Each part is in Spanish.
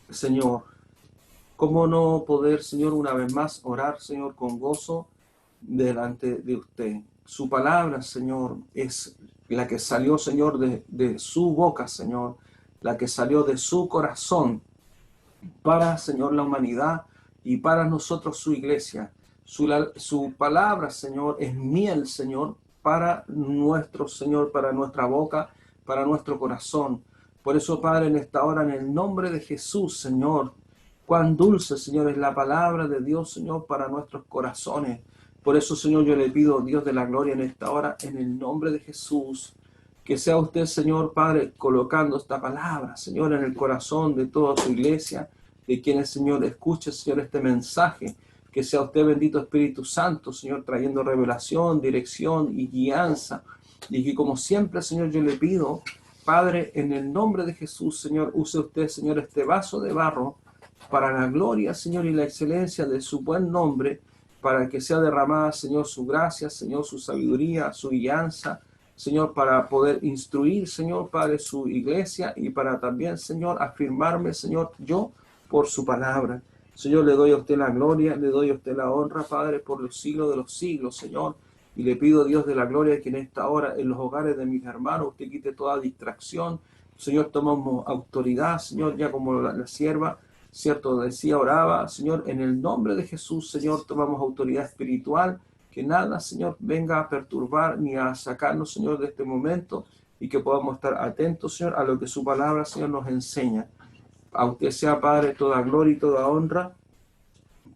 Señor. ¿Cómo no poder, Señor, una vez más orar, Señor, con gozo delante de usted? Su palabra, Señor, es la que salió, Señor, de su boca, Señor, la que salió de su corazón para, Señor, la humanidad y para nosotros su iglesia. Su palabra, Señor, es miel, Señor, para nuestro, Señor, para nuestra boca, para nuestro corazón. Por eso, Padre, en esta hora, en el nombre de Jesús, Señor, cuán dulce, Señor, es la palabra de Dios, Señor, para nuestros corazones. Por eso, Señor, yo le pido, Dios de la gloria, en esta hora, en el nombre de Jesús, que sea usted, Señor Padre, colocando esta palabra, Señor, en el corazón de toda su iglesia, de quienes, Señor, escuche, Señor, este mensaje. Que sea usted, bendito Espíritu Santo, Señor, trayendo revelación, dirección y guianza. Y que como siempre, Señor, yo le pido, Padre, en el nombre de Jesús, Señor, use usted, Señor, este vaso de barro para la gloria, Señor, y la excelencia de su buen nombre, para que sea derramada, Señor, su gracia, Señor, su sabiduría, su guianza, Señor, para poder instruir, Señor, Padre, su iglesia y para también, Señor, afirmarme, Señor, yo por su palabra. Señor, le doy a usted la gloria, le doy a usted la honra, Padre, por los siglos de los siglos, Señor. Y le pido, Dios de la gloria, que en esta hora, en los hogares de mis hermanos, usted quite toda distracción. Señor, tomamos autoridad, Señor, ya como la sierva, cierto, decía, oraba, Señor, en el nombre de Jesús, Señor, tomamos autoridad espiritual, que nada, Señor, venga a perturbar ni a sacarnos, Señor, de este momento y que podamos estar atentos, Señor, a lo que su palabra, Señor, nos enseña. A usted sea, Padre, toda gloria y toda honra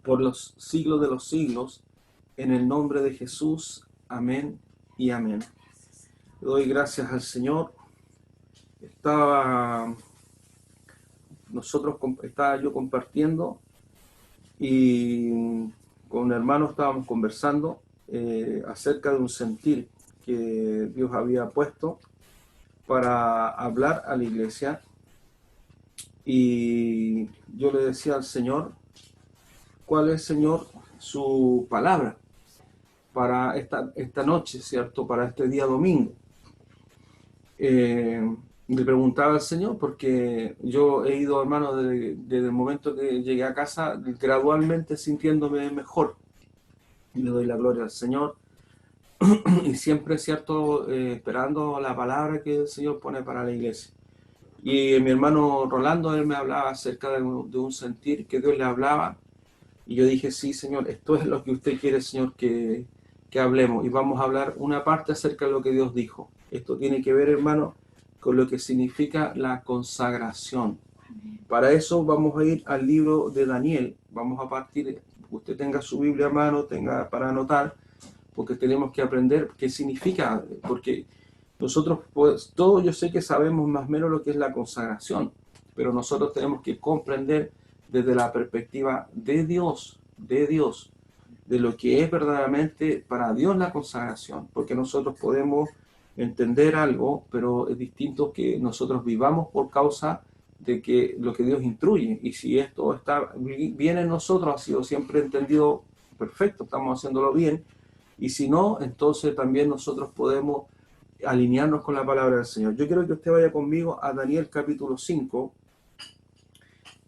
por los siglos de los siglos, en el nombre de Jesús. Amén y amén. Doy gracias al Señor. Estaba yo compartiendo y con hermanos estábamos conversando acerca de un sentir que Dios había puesto para hablar a la iglesia, y yo le decía al Señor, ¿cuál es, Señor, su palabra para esta noche, ¿cierto? Para este día domingo. Le preguntaba al Señor porque yo he ido, hermano, desde el momento que llegué a casa, gradualmente sintiéndome mejor. Y le doy la gloria al Señor. Y siempre, ¿cierto? Esperando la palabra que el Señor pone para la iglesia. Y mi hermano Rolando, él me hablaba acerca de un sentir que Dios le hablaba. Y yo dije, sí, Señor, esto es lo que usted quiere, Señor, que hablemos. Y vamos a hablar una parte acerca de lo que Dios dijo. Esto tiene que ver, hermano, con lo que significa la consagración. Para eso vamos a ir al libro de Daniel. Vamos a partir, usted tenga su Biblia a mano, tenga para anotar, porque tenemos que aprender qué significa, porque nosotros, pues, todos yo sé que sabemos más o menos lo que es la consagración, pero nosotros tenemos que comprender desde la perspectiva de Dios, de lo que es verdaderamente para Dios la consagración, porque nosotros podemos entender algo, pero es distinto que nosotros vivamos por causa de que lo que Dios instruye, y si esto está bien en nosotros, ha sido siempre entendido perfecto, estamos haciéndolo bien, y si no, entonces también nosotros podemos alinearnos con la palabra del Señor. Yo quiero que usted vaya conmigo a Daniel capítulo 5,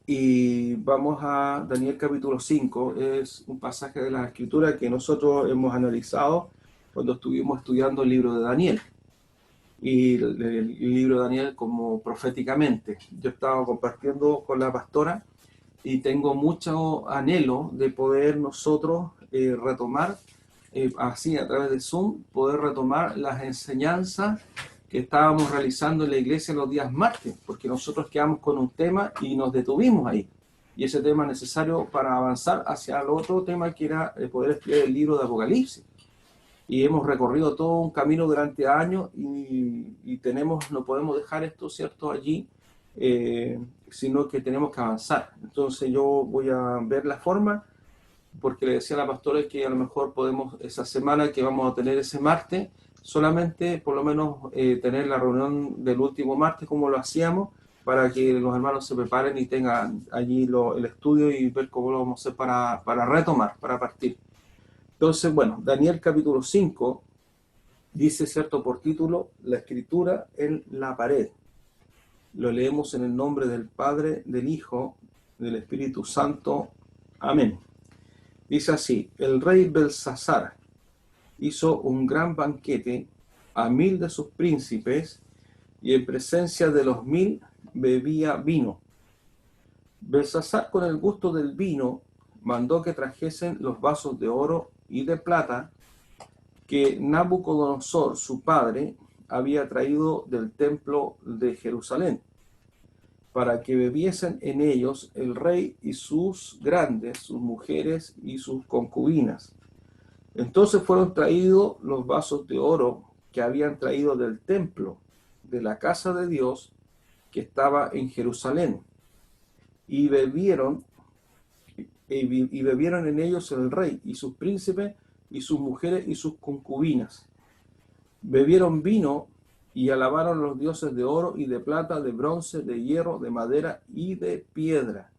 y vamos a Daniel capítulo 5. Es un pasaje de la Escritura que nosotros hemos analizado cuando estuvimos estudiando el libro de Daniel, y el libro de Daniel como proféticamente. Yo estaba compartiendo con la pastora y tengo mucho anhelo de poder nosotros retomar, así a través de Zoom, poder retomar las enseñanzas que estábamos realizando en la iglesia los días martes, porque nosotros quedamos con un tema y nos detuvimos ahí. Y ese tema es necesario para avanzar hacia el otro tema, que era poder estudiar el libro de Apocalipsis. Y hemos recorrido todo un camino durante años, y no podemos dejar esto, ¿cierto?, allí, sino que tenemos que avanzar. Entonces yo voy a ver la forma, porque le decía a la pastora que a lo mejor podemos, esa semana que vamos a tener ese martes, solamente por lo menos tener la reunión del último martes como lo hacíamos, para que los hermanos se preparen y tengan allí el estudio y ver cómo lo vamos a hacer para retomar, para partir. Entonces, bueno, Daniel capítulo 5 dice, cierto, por título, la escritura en la pared. Lo leemos en el nombre del Padre, del Hijo del Espíritu Santo. Amén. Dice así: el rey Belsasar hizo un gran banquete a 1000 de sus príncipes, y en presencia de los 1000 bebía vino. Belsasar, con el gusto del vino, mandó que trajesen los vasos de oro y de plata que Nabucodonosor, su padre, había traído del templo de Jerusalén, para que bebiesen en ellos el rey y sus grandes, sus mujeres y sus concubinas. Entonces fueron traídos los vasos de oro que habían traído del templo, de la casa de Dios, que estaba en Jerusalén, y bebieron en ellos el rey y sus príncipes y sus mujeres y sus concubinas. Bebieron vino y alabaron a los dioses de oro y de plata, de bronce, de hierro, de madera y de piedra.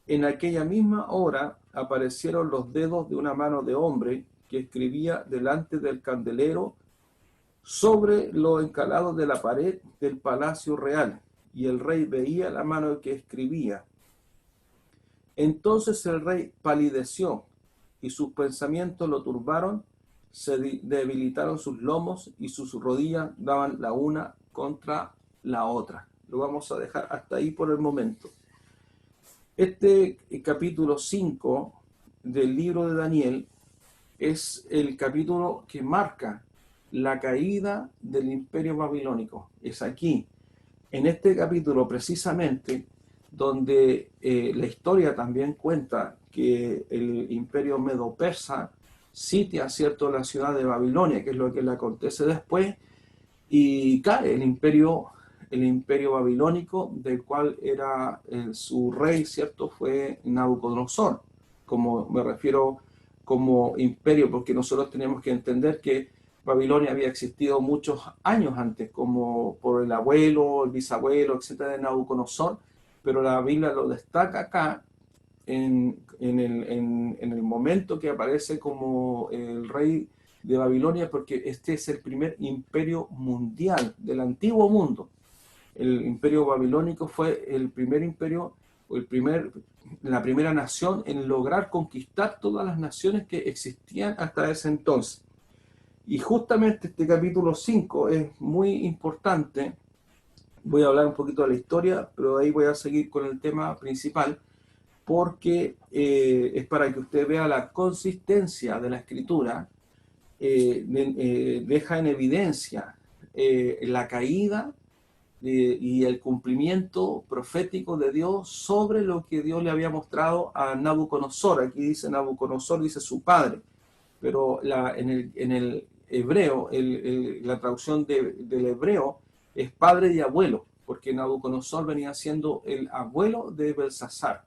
En aquella misma hora aparecieron los dedos de una mano de hombre que escribía delante del candelero sobre lo encalado de la pared del palacio real, y el rey veía la mano que escribía. Entonces el rey palideció, y sus pensamientos lo turbaron, se debilitaron sus lomos, y sus rodillas daban la una contra la otra. Lo vamos a dejar hasta ahí por el momento. Este capítulo 5 del libro de Daniel es el capítulo que marca la caída del imperio babilónico. Es aquí, en este capítulo precisamente, donde la historia también cuenta que el imperio medo-persa sitia, ¿cierto?, la ciudad de Babilonia, que es lo que le acontece después, y cae el imperio babilónico, del cual era su rey, ¿cierto?, fue Nabucodonosor. Como me refiero como imperio, porque nosotros tenemos que entender que Babilonia había existido muchos años antes, como por el abuelo, el bisabuelo, etcétera, de Nabucodonosor, pero la Biblia lo destaca acá en el momento que aparece como el rey de Babilonia, porque este es el primer imperio mundial del antiguo mundo. El imperio babilónico fue el primer imperio, o la primera nación en lograr conquistar todas las naciones que existían hasta ese entonces. Y justamente este capítulo 5 es muy importante. Voy a hablar un poquito de la historia, pero de ahí voy a seguir con el tema principal, porque es para que usted vea la consistencia de la escritura. Deja en evidencia la caída y el cumplimiento profético de Dios sobre lo que Dios le había mostrado a Nabucodonosor. Aquí dice Nabucodonosor, dice su padre, pero en el hebreo, la traducción del hebreo es padre y abuelo, porque Nabucodonosor venía siendo el abuelo de Belsasar.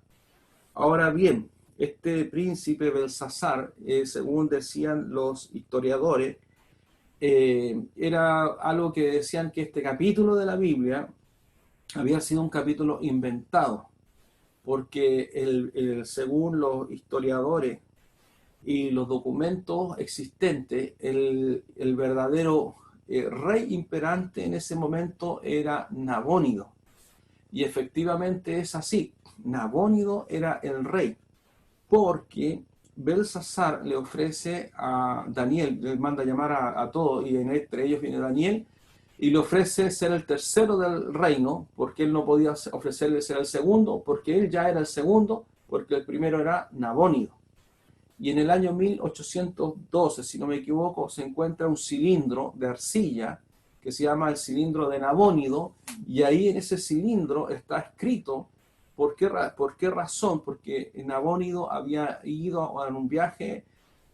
Ahora bien, este príncipe Belsasar, según decían los historiadores, era algo que decían que este capítulo de la Biblia había sido un capítulo inventado, porque según los historiadores y los documentos existentes, el verdadero rey imperante en ese momento era Nabónido. Y efectivamente es así. Nabónido era el rey, porque Belsasar le ofrece a Daniel, le manda llamar a todos, y entre ellos viene Daniel, y le ofrece ser el tercero del reino, porque él no podía ofrecerle ser el segundo, porque él ya era el segundo, porque el primero era Nabónido. Y en el año 1812, si no me equivoco, se encuentra un cilindro de arcilla que se llama el cilindro de Nabónido, y ahí en ese cilindro está escrito por qué razón, porque Nabónido había ido en un viaje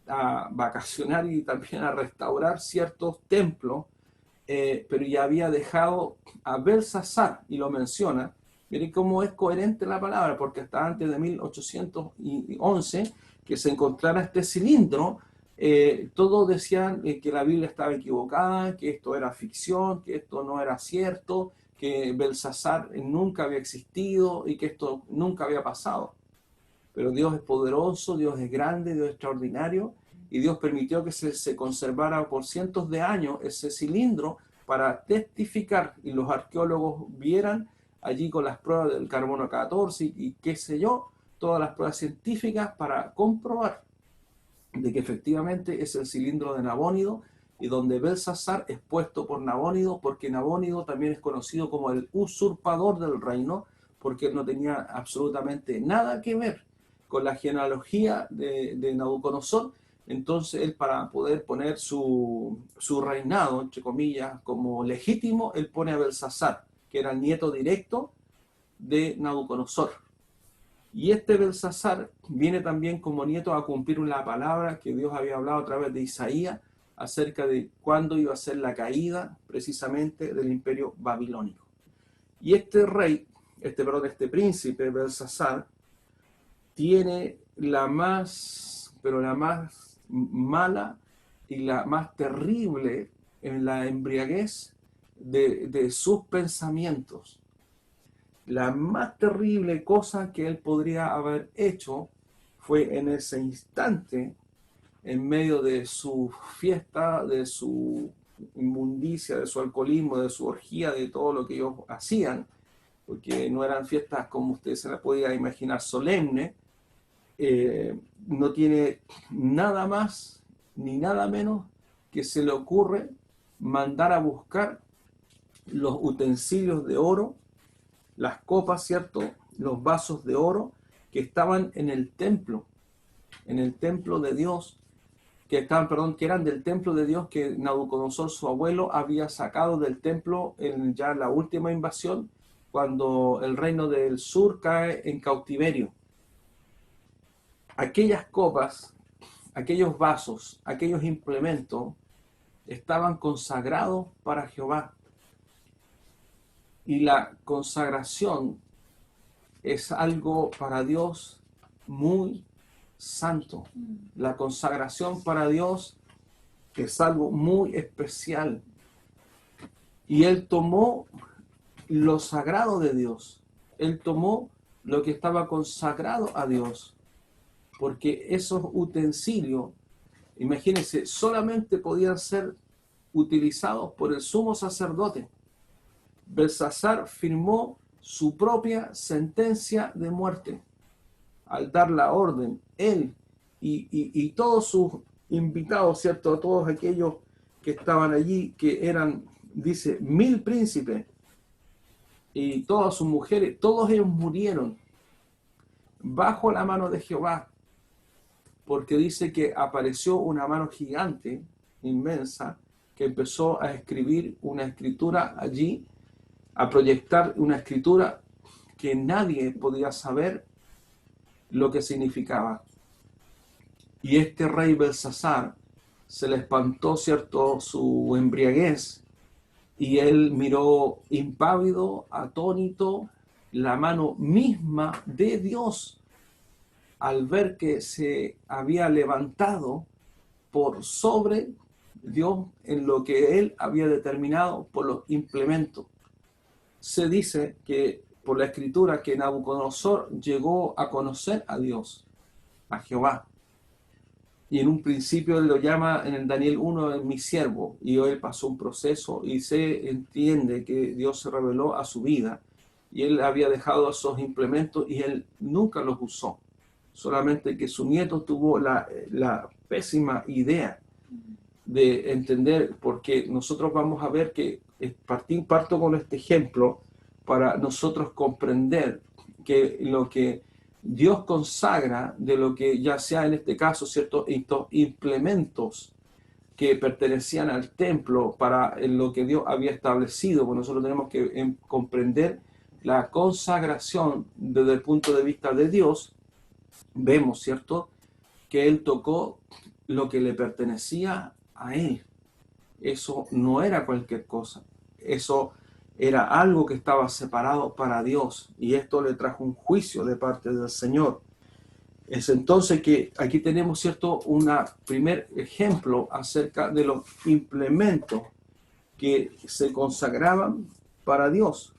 a vacacionar y también a restaurar ciertos templos, pero ya había dejado a Belsasar, y lo menciona. Miren cómo es coherente la palabra, porque hasta antes de 1811 que se encontrara este cilindro, todos decían que la Biblia estaba equivocada, que esto era ficción, que esto no era cierto, que Belsasar nunca había existido y que esto nunca había pasado. Pero Dios es poderoso, Dios es grande, Dios es extraordinario, y Dios permitió que se conservara por cientos de años ese cilindro para testificar y los arqueólogos vieran allí con las pruebas del carbono 14 y qué sé yo, todas las pruebas científicas para comprobar de que efectivamente es el cilindro de Nabónido, y donde Belsasar es puesto por Nabónido, porque Nabónido también es conocido como el usurpador del reino, porque él no tenía absolutamente nada que ver con la genealogía de Nabucodonosor. Entonces él, para poder poner su reinado, entre comillas, como legítimo, él pone a Belsasar, que era el nieto directo de Nabucodonosor. Y este Belsasar viene también como nieto a cumplir una palabra que Dios había hablado a través de Isaías acerca de cuándo iba a ser la caída precisamente del imperio babilónico. Y este rey, este príncipe Belsasar, tiene la más mala y la más terrible en la embriaguez de sus pensamientos. La más terrible cosa que él podría haber hecho fue en ese instante, en medio de su fiesta, de su inmundicia, de su alcoholismo, de su orgía, de todo lo que ellos hacían, porque no eran fiestas como usted se la podía imaginar solemne. No tiene nada más ni nada menos que se le ocurre mandar a buscar los utensilios de oro, las copas, ¿cierto? Los vasos de oro que estaban en el templo de Dios, que eran del templo de Dios que Nabucodonosor, su abuelo, había sacado del templo en ya la última invasión, cuando el reino del sur cae en cautiverio. Aquellas copas, aquellos vasos, aquellos implementos estaban consagrados para Jehová. Y la consagración es algo para Dios muy santo. La consagración para Dios es algo muy especial. Y él tomó lo sagrado de Dios. Él tomó lo que estaba consagrado a Dios. Porque esos utensilios, imagínense, solamente podían ser utilizados por el sumo sacerdote. Belsasar firmó su propia sentencia de muerte al dar la orden, él y todos sus invitados, ¿cierto? Todos aquellos que estaban allí, que eran, dice, 1000 príncipes y todas sus mujeres, todos ellos murieron bajo la mano de Jehová, porque dice que apareció una mano gigante, inmensa, que empezó a escribir una escritura allí, a proyectar una escritura que nadie podía saber lo que significaba. Y este rey Belsasar se le espantó, ¿cierto?, su embriaguez, y él miró impávido, atónito, la mano misma de Dios, al ver que se había levantado por sobre Dios en lo que él había determinado por los implementos. Se dice que por la escritura que Nabucodonosor llegó a conocer a Dios, a Jehová. Y en un principio él lo llama en el Daniel 1 mi siervo, y hoy pasó un proceso y se entiende que Dios se reveló a su vida y él había dejado esos implementos y él nunca los usó. Solamente que su nieto tuvo la pésima idea de entender, porque nosotros vamos a ver que parto con este ejemplo para nosotros comprender que lo que Dios consagra, de lo que ya sea en este caso, ciertos implementos que pertenecían al templo para lo que Dios había establecido, pues nosotros tenemos que comprender la consagración desde el punto de vista de Dios. Vemos, ¿cierto?, que él tocó lo que le pertenecía a él. Eso no era cualquier cosa. Eso era algo que estaba separado para Dios, y esto le trajo un juicio de parte del Señor. Es entonces que aquí tenemos, ¿cierto?, un primer ejemplo acerca de los implementos que se consagraban para Dios.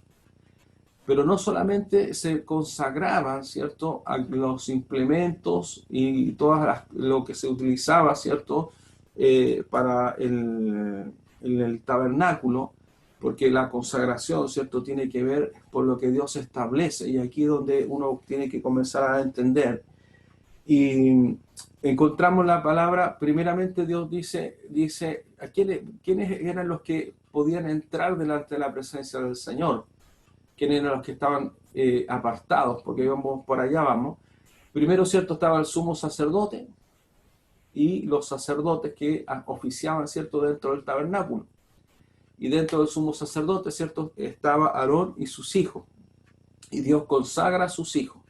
Pero no solamente se consagraban, ¿cierto?, a los implementos y lo que se utilizaba, ¿cierto?, para el tabernáculo, porque la consagración, ¿cierto?, tiene que ver por lo que Dios establece, y aquí es donde uno tiene que comenzar a entender. Y encontramos la palabra, primeramente Dios dice ¿a quiénes eran los que podían entrar delante de la presencia del Señor? ¿Quiénes eran los que estaban apartados? Porque vamos por allá, vamos. Primero, ¿cierto?, estaba el sumo sacerdote y los sacerdotes que oficiaban, ¿cierto?, dentro del tabernáculo. Y dentro del sumo sacerdote, ¿cierto?, estaba Aarón y sus hijos. Y Dios consagra a sus hijos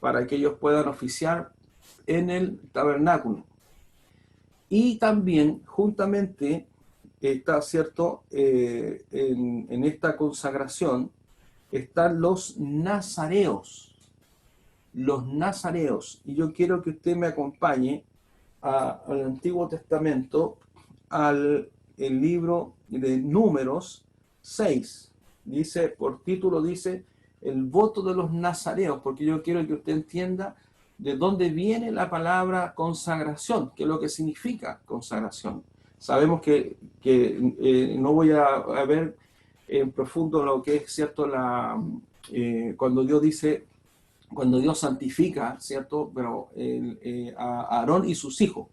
para que ellos puedan oficiar en el tabernáculo. Y también, juntamente, está, ¿cierto?, en esta consagración están los nazareos. Los nazareos. Y yo quiero que usted me acompañe al Antiguo Testamento, al el libro de Números 6. Dice, por título dice, el voto de los nazareos, porque yo quiero que usted entienda de dónde viene la palabra consagración, qué es lo que significa consagración. Sabemos que no voy a ver en profundo lo que es, ¿cierto?, cuando Dios dice, cuando Dios santifica, ¿cierto?, pero a Aarón y sus hijos,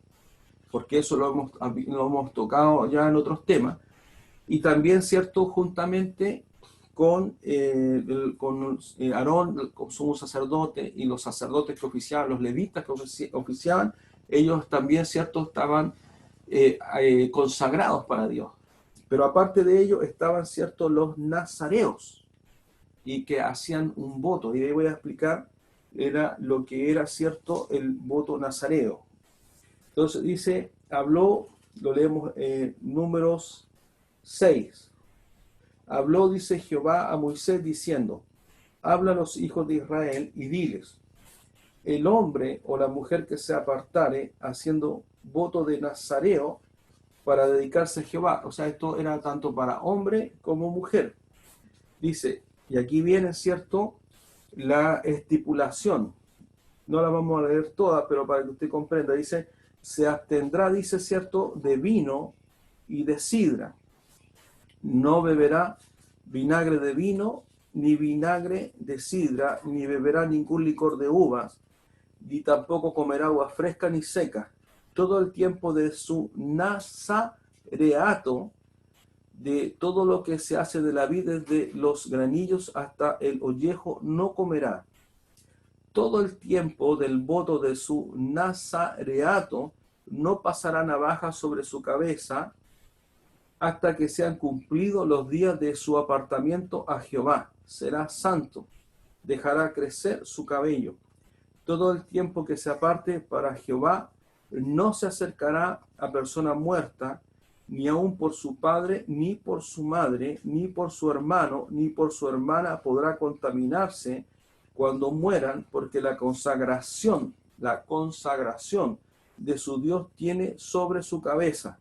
porque eso lo hemos tocado ya en otros temas, y también, ¿cierto?, juntamente con Aarón, el sumo sacerdote, y los sacerdotes que oficiaban, los levitas que oficiaban, ellos también, ¿cierto?, estaban consagrados para Dios. Pero aparte de ello estaban, ¿cierto?, los nazareos, y que hacían un voto, y ahí voy a explicar era lo que era, ¿cierto?, el voto nazareo. Entonces dice, habló, lo leemos Números 6. Habló, dice Jehová a Moisés diciendo, habla a los hijos de Israel y diles, el hombre o la mujer que se apartare haciendo voto de nazareo para dedicarse a Jehová. O sea, esto era tanto para hombre como mujer. Dice, y aquí viene, ¿cierto?, la estipulación. No la vamos a leer toda, pero para que usted comprenda, dice, se abstendrá, dice, ¿cierto?, de vino y de sidra. No beberá vinagre de vino, ni vinagre de sidra, ni beberá ningún licor de uvas, ni tampoco comerá agua fresca ni seca. Todo el tiempo de su nazareato, de todo lo que se hace de la vid, desde los granillos hasta el ollejo, no comerá. Todo el tiempo del voto de su nazareato no pasará navaja sobre su cabeza hasta que sean cumplidos los días de su apartamiento a Jehová. Será santo, dejará crecer su cabello. Todo el tiempo que se aparte para Jehová no se acercará a persona muerta, ni aun por su padre, ni por su madre, ni por su hermano, ni por su hermana podrá contaminarse cuando mueran, porque la consagración de su Dios tiene sobre su cabeza.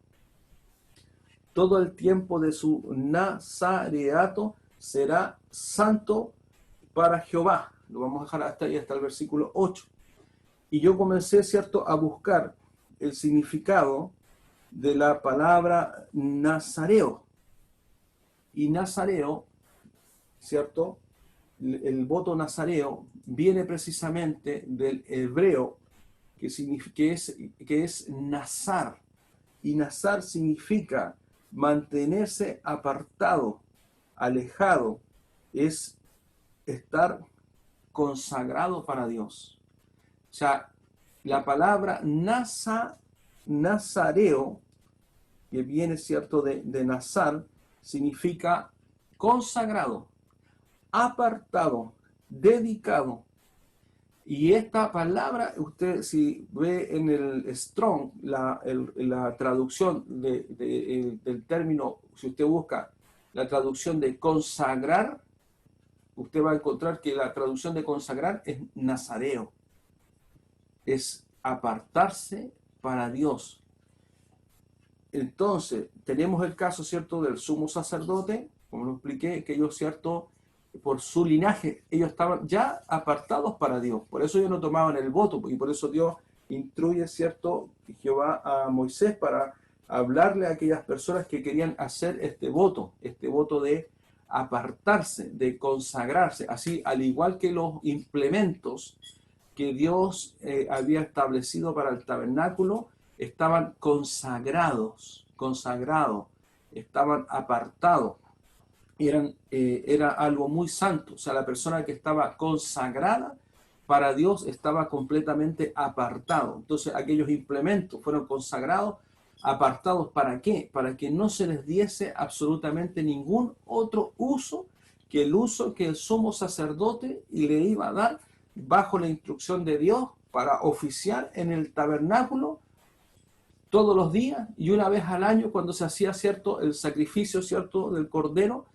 Todo el tiempo de su nazareato será santo para Jehová. Lo vamos a dejar hasta ahí, hasta el versículo 8. Y yo comencé, ¿cierto?, a buscar el significado de la palabra nazareo. Y nazareo, ¿cierto?, el voto nazareo viene precisamente del hebreo que es nazar. Y nazar significa mantenerse apartado, alejado, es estar consagrado para Dios. O sea, la palabra nazareo, que viene, ¿cierto?, de nazar, significa consagrado, apartado, dedicado. Y esta palabra, usted si ve en el Strong, la traducción del término, si usted busca la traducción de consagrar, usted va a encontrar que la traducción de consagrar es nazareo. Es apartarse para Dios. Entonces, tenemos el caso, ¿cierto?, del sumo sacerdote, como lo expliqué, que ellos, ¿cierto?, por su linaje, ellos estaban ya apartados para Dios. Por eso ellos no tomaban el voto, y por eso Dios instruye, ¿cierto?, Jehová a Moisés para hablarle a aquellas personas que querían hacer este voto de apartarse, de consagrarse, así al igual que los implementos que Dios había establecido para el tabernáculo, estaban consagrados, estaban apartados, era algo muy santo. O sea, la persona que estaba consagrada para Dios estaba completamente apartado. Entonces aquellos implementos fueron consagrados, apartados. ¿Para qué? Para que no se les diese absolutamente ningún otro uso que el uso que el sumo sacerdote le iba a dar bajo la instrucción de Dios para oficiar en el tabernáculo todos los días y una vez al año cuando se hacía, ¿cierto?, el sacrificio, ¿cierto?, del cordero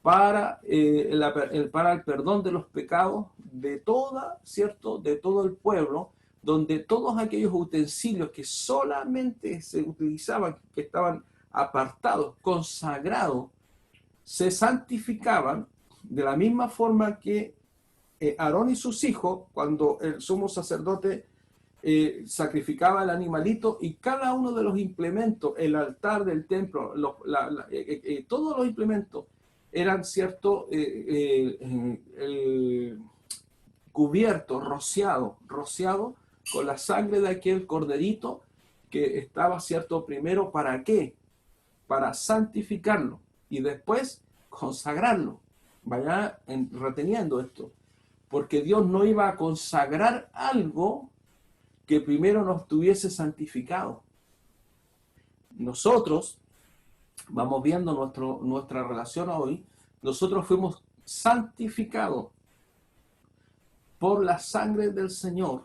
para el perdón de los pecados de toda, ¿cierto?, de todo el pueblo, donde todos aquellos utensilios que solamente se utilizaban, que estaban apartados, consagrados, se santificaban de la misma forma que Aarón y sus hijos, cuando el sumo sacerdote sacrificaba el animalito, y cada uno de los implementos, el altar del templo, todos los implementos eran, cierto, cubiertos, rociado con la sangre de aquel corderito que estaba, cierto, primero, ¿para qué? Para santificarlo y después consagrarlo. Vaya reteniendo esto, porque Dios no iba a consagrar algo que primero nos tuviese santificado. Nosotros, vamos viendo nuestra relación hoy, nosotros fuimos santificados por la sangre del Señor.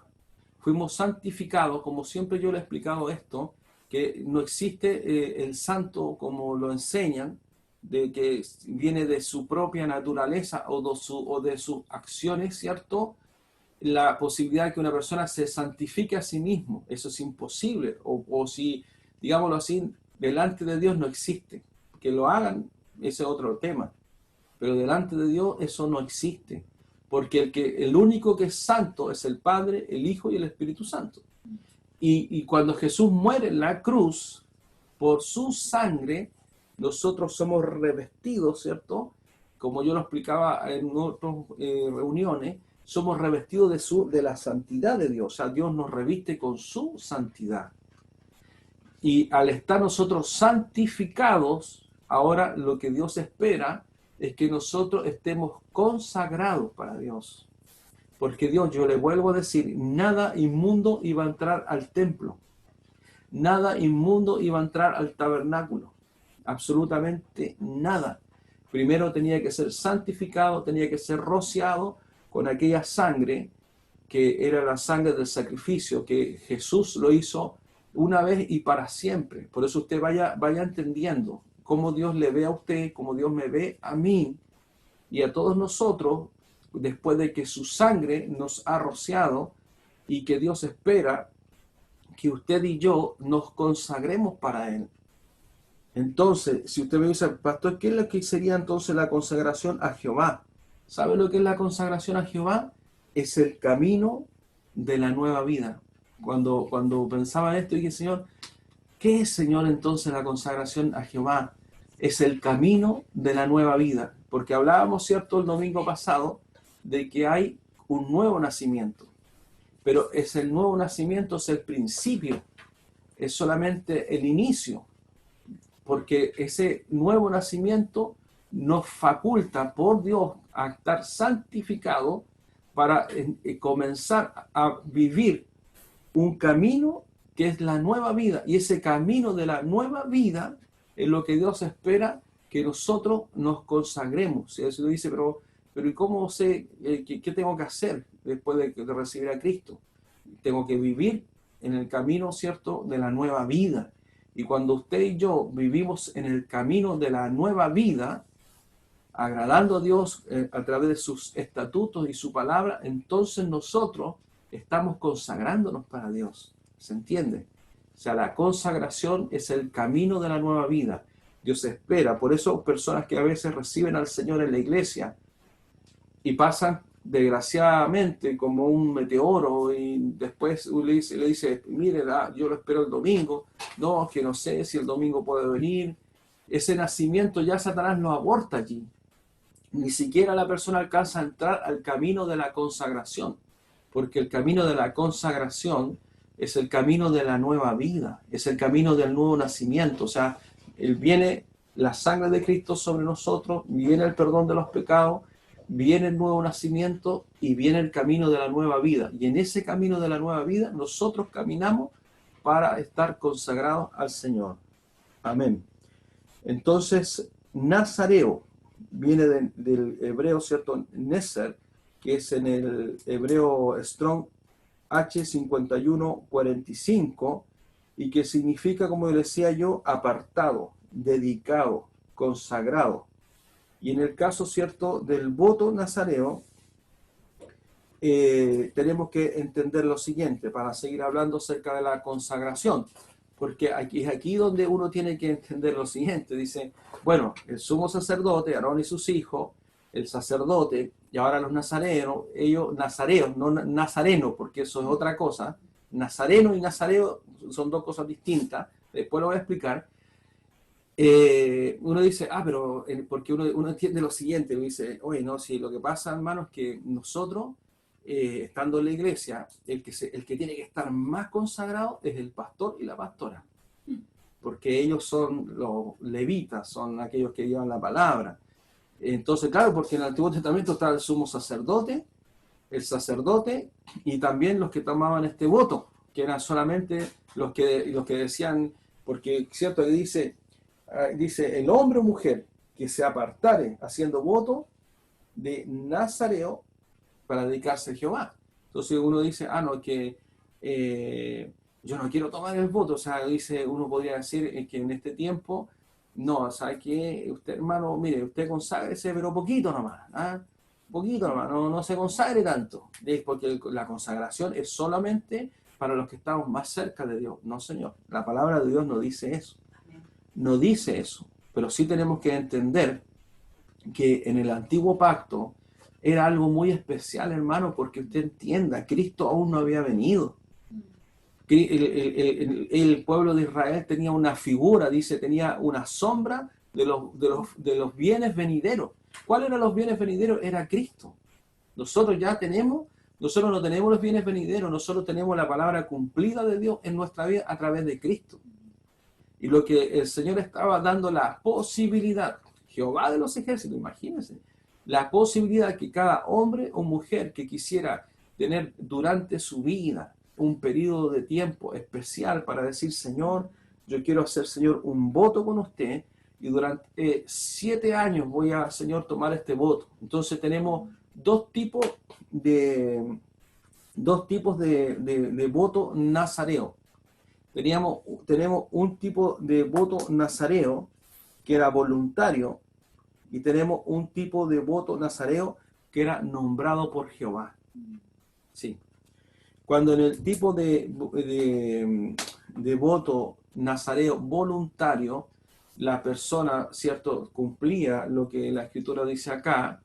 Fuimos santificados, como siempre yo le he explicado esto, que no existe el santo como lo enseñan, de que viene de su propia naturaleza o de sus acciones, ¿cierto? La posibilidad de que una persona se santifique a sí mismo, eso es imposible, o si, digámoslo así, delante de Dios no existe. Que lo hagan, ese es otro tema, pero delante de Dios eso no existe, porque el único que es santo es el Padre, el Hijo y el Espíritu Santo. Y cuando Jesús muere en la cruz, por su sangre, nosotros somos revestidos, ¿cierto? Como yo lo explicaba en otras reuniones, somos revestidos de la santidad de Dios. O sea, Dios nos reviste con su santidad. Y al estar nosotros santificados, ahora lo que Dios espera es que nosotros estemos consagrados para Dios. Porque Dios, yo le vuelvo a decir, nada inmundo iba a entrar al templo. Nada inmundo iba a entrar al tabernáculo. Absolutamente nada. Primero tenía que ser santificado, tenía que ser rociado con aquella sangre que era la sangre del sacrificio, que Jesús lo hizo una vez y para siempre. Por eso usted vaya entendiendo cómo Dios le ve a usted, cómo Dios me ve a mí y a todos nosotros, después de que su sangre nos ha rociado, y que Dios espera que usted y yo nos consagremos para Él. Entonces, si usted me dice, pastor, ¿qué es lo que sería entonces la consagración a Jehová? ¿Sabe lo que es la consagración a Jehová? Es el camino de la nueva vida. Cuando pensaba en esto, dije, Señor, ¿qué es, Señor, entonces la consagración a Jehová? Es el camino de la nueva vida. Porque hablábamos, ¿cierto?, el domingo pasado, de que hay un nuevo nacimiento. Pero es el nuevo nacimiento, es el principio, es solamente el inicio. Porque ese nuevo nacimiento nos faculta por Dios a estar santificado para comenzar a vivir un camino que es la nueva vida. Y ese camino de la nueva vida es lo que Dios espera que nosotros nos consagremos. Y eso dice, pero ¿y cómo sé qué tengo que hacer después de recibir a Cristo? Tengo que vivir en el camino, ¿cierto?, de la nueva vida. Y cuando usted y yo vivimos en el camino de la nueva vida, agradando a Dios a través de sus estatutos y su palabra, entonces nosotros estamos consagrándonos para Dios. ¿Se entiende? O sea, la consagración es el camino de la nueva vida. Dios espera. Por eso personas que a veces reciben al Señor en la iglesia y pasan desgraciadamente como un meteoro, y después le dice, mire, yo lo espero el domingo, no, que no sé si el domingo puede venir. Ese nacimiento ya Satanás lo aborta allí. Ni siquiera la persona alcanza a entrar al camino de la consagración, porque el camino de la consagración es el camino de la nueva vida, es el camino del nuevo nacimiento. O sea, viene la sangre de Cristo sobre nosotros, viene el perdón de los pecados, viene el nuevo nacimiento y viene el camino de la nueva vida. Y en ese camino de la nueva vida nosotros caminamos para estar consagrados al Señor. Amén. Entonces, Nazareo viene del hebreo, ¿cierto? Nezer, que es en el hebreo Strong H5145, y que significa, como decía yo, apartado, dedicado, consagrado. Y en el caso, ¿cierto?, del voto nazareo, tenemos que entender lo siguiente para seguir hablando acerca de la consagración, porque es aquí donde uno tiene que entender lo siguiente. Dice, bueno, el sumo sacerdote, Aarón y sus hijos, el sacerdote, y ahora los nazarenos, ellos nazareos, no nazareno, porque eso es otra cosa. Nazareno y nazareo son dos cosas distintas, después lo voy a explicar. Uno dice, pero porque uno entiende lo siguiente, uno dice, oye, no, sí, lo que pasa, hermano, es que nosotros, estando en la iglesia, el que tiene que estar más consagrado es el pastor y la pastora, porque ellos son los levitas, son aquellos que llevan la palabra. Entonces, claro, porque en el Antiguo Testamento está el sumo sacerdote, el sacerdote, y también los que tomaban este voto, que eran solamente los que decían, porque cierto que dice el hombre o mujer que se apartare haciendo voto de nazareo para dedicarse a Jehová. Entonces uno dice, no, que yo no quiero tomar el voto. O sea, uno podría decir que en este tiempo, no, o sea, que usted, hermano, mire, usted conságrese, pero poquito nomás, poquito nomás, no se consagre tanto, porque la consagración es solamente para los que estamos más cerca de Dios. No, Señor, la palabra de Dios no dice eso. No dice eso, pero sí tenemos que entender que en el antiguo pacto era algo muy especial, hermano, porque usted entienda, Cristo aún no había venido. El pueblo de Israel tenía una figura, tenía una sombra de los bienes venideros. ¿Cuáles eran los bienes venideros? Era Cristo. Nosotros no tenemos los bienes venideros, nosotros tenemos la palabra cumplida de Dios en nuestra vida a través de Cristo. Y lo que el Señor estaba dando la posibilidad, Jehová de los ejércitos, imagínense, la posibilidad que cada hombre o mujer que quisiera tener durante su vida un periodo de tiempo especial para decir, Señor, yo quiero hacer, Señor, un voto con usted, y durante 7 años voy a, Señor, tomar este voto. Entonces tenemos dos tipos de voto nazareo. Tenemos un tipo de voto nazareo que era voluntario, y tenemos un tipo de voto nazareo que era nombrado por Jehová. Sí. Cuando en el tipo de voto nazareo voluntario, la persona, ¿cierto?, cumplía lo que la Escritura dice acá.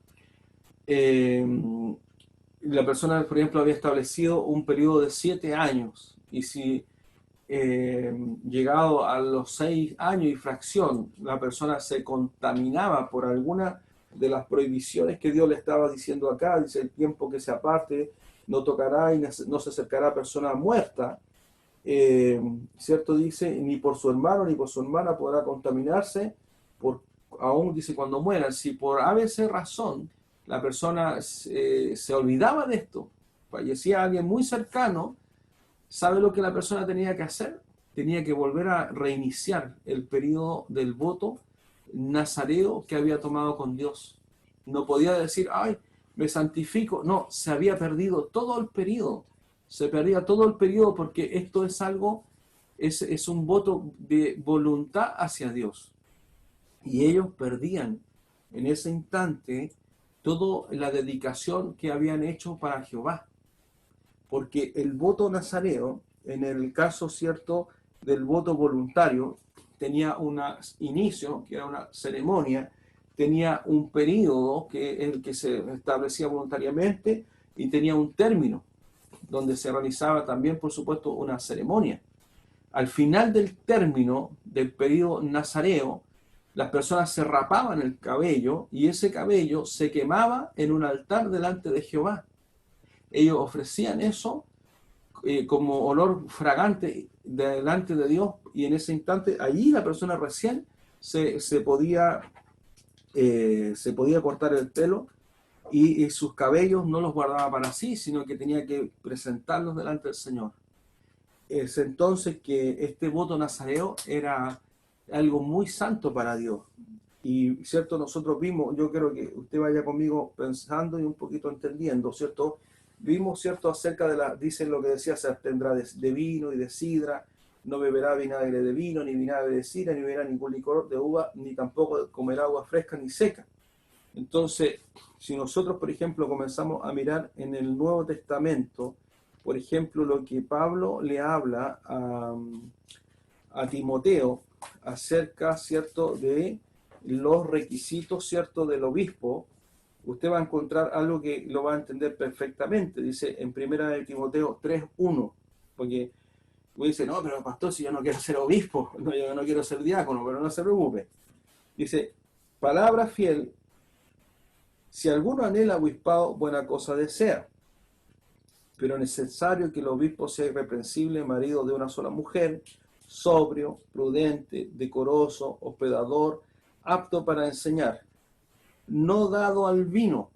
La persona, por ejemplo, había establecido un periodo de 7 años, y si llegado a los 6 años y fracción, la persona se contaminaba por alguna de las prohibiciones que Dios le estaba diciendo acá, dice el tiempo que se aparte, no tocará y no se acercará a persona muerta, ¿cierto? Dice, ni por su hermano ni por su hermana podrá contaminarse, aún dice cuando mueran. Si por ABC razón la persona se olvidaba de esto, fallecía alguien muy cercano, ¿sabe lo que la persona tenía que hacer? Tenía que volver a reiniciar el periodo del voto nazareo que había tomado con Dios. No podía decir, me santifico. No, se había perdido todo el periodo. Se perdía todo el periodo, porque esto es algo, es un voto de voluntad hacia Dios. Y ellos perdían en ese instante toda la dedicación que habían hecho para Jehová. Porque el voto nazareo, en el caso, ¿cierto?, del voto voluntario, tenía un inicio, que era una ceremonia, tenía un periodo que el que se establecía voluntariamente y tenía un término donde se realizaba también, por supuesto, una ceremonia. Al final del término del periodo nazareo, las personas se rapaban el cabello y ese cabello se quemaba en un altar delante de Jehová. Ellos ofrecían eso como olor fragante delante de Dios, y en ese instante allí la persona recién se podía cortar el pelo, y sus cabellos no los guardaba para sí, sino que tenía que presentarlos delante del Señor. Es entonces que este voto nazareo era algo muy santo para Dios. Y, ¿cierto? Nosotros vimos, yo quiero que usted vaya conmigo pensando y un poquito entendiendo, ¿cierto? Vimos, ¿cierto? Acerca de dicen lo que decía, se abstendrá de vino y de sidra, no beberá vinagre de vino, ni vinagre de sidra, ni beberá ningún licor de uva, ni tampoco comerá agua fresca ni seca. Entonces, si nosotros, por ejemplo, comenzamos a mirar en el Nuevo Testamento, por ejemplo, lo que Pablo le habla a Timoteo acerca, ¿cierto?, de los requisitos, ¿cierto?, del obispo, usted va a encontrar algo que lo va a entender perfectamente. Dice en 1 Timoteo 3:1, porque usted dice, no, pero pastor, si yo no quiero ser obispo, no, yo no quiero ser diácono, pero no se preocupe. Dice, palabra fiel, si alguno anhela obispado, buena cosa desea, pero es necesario que el obispo sea irreprensible, marido de una sola mujer, sobrio, prudente, decoroso, hospedador, apto para enseñar, no dado al vino,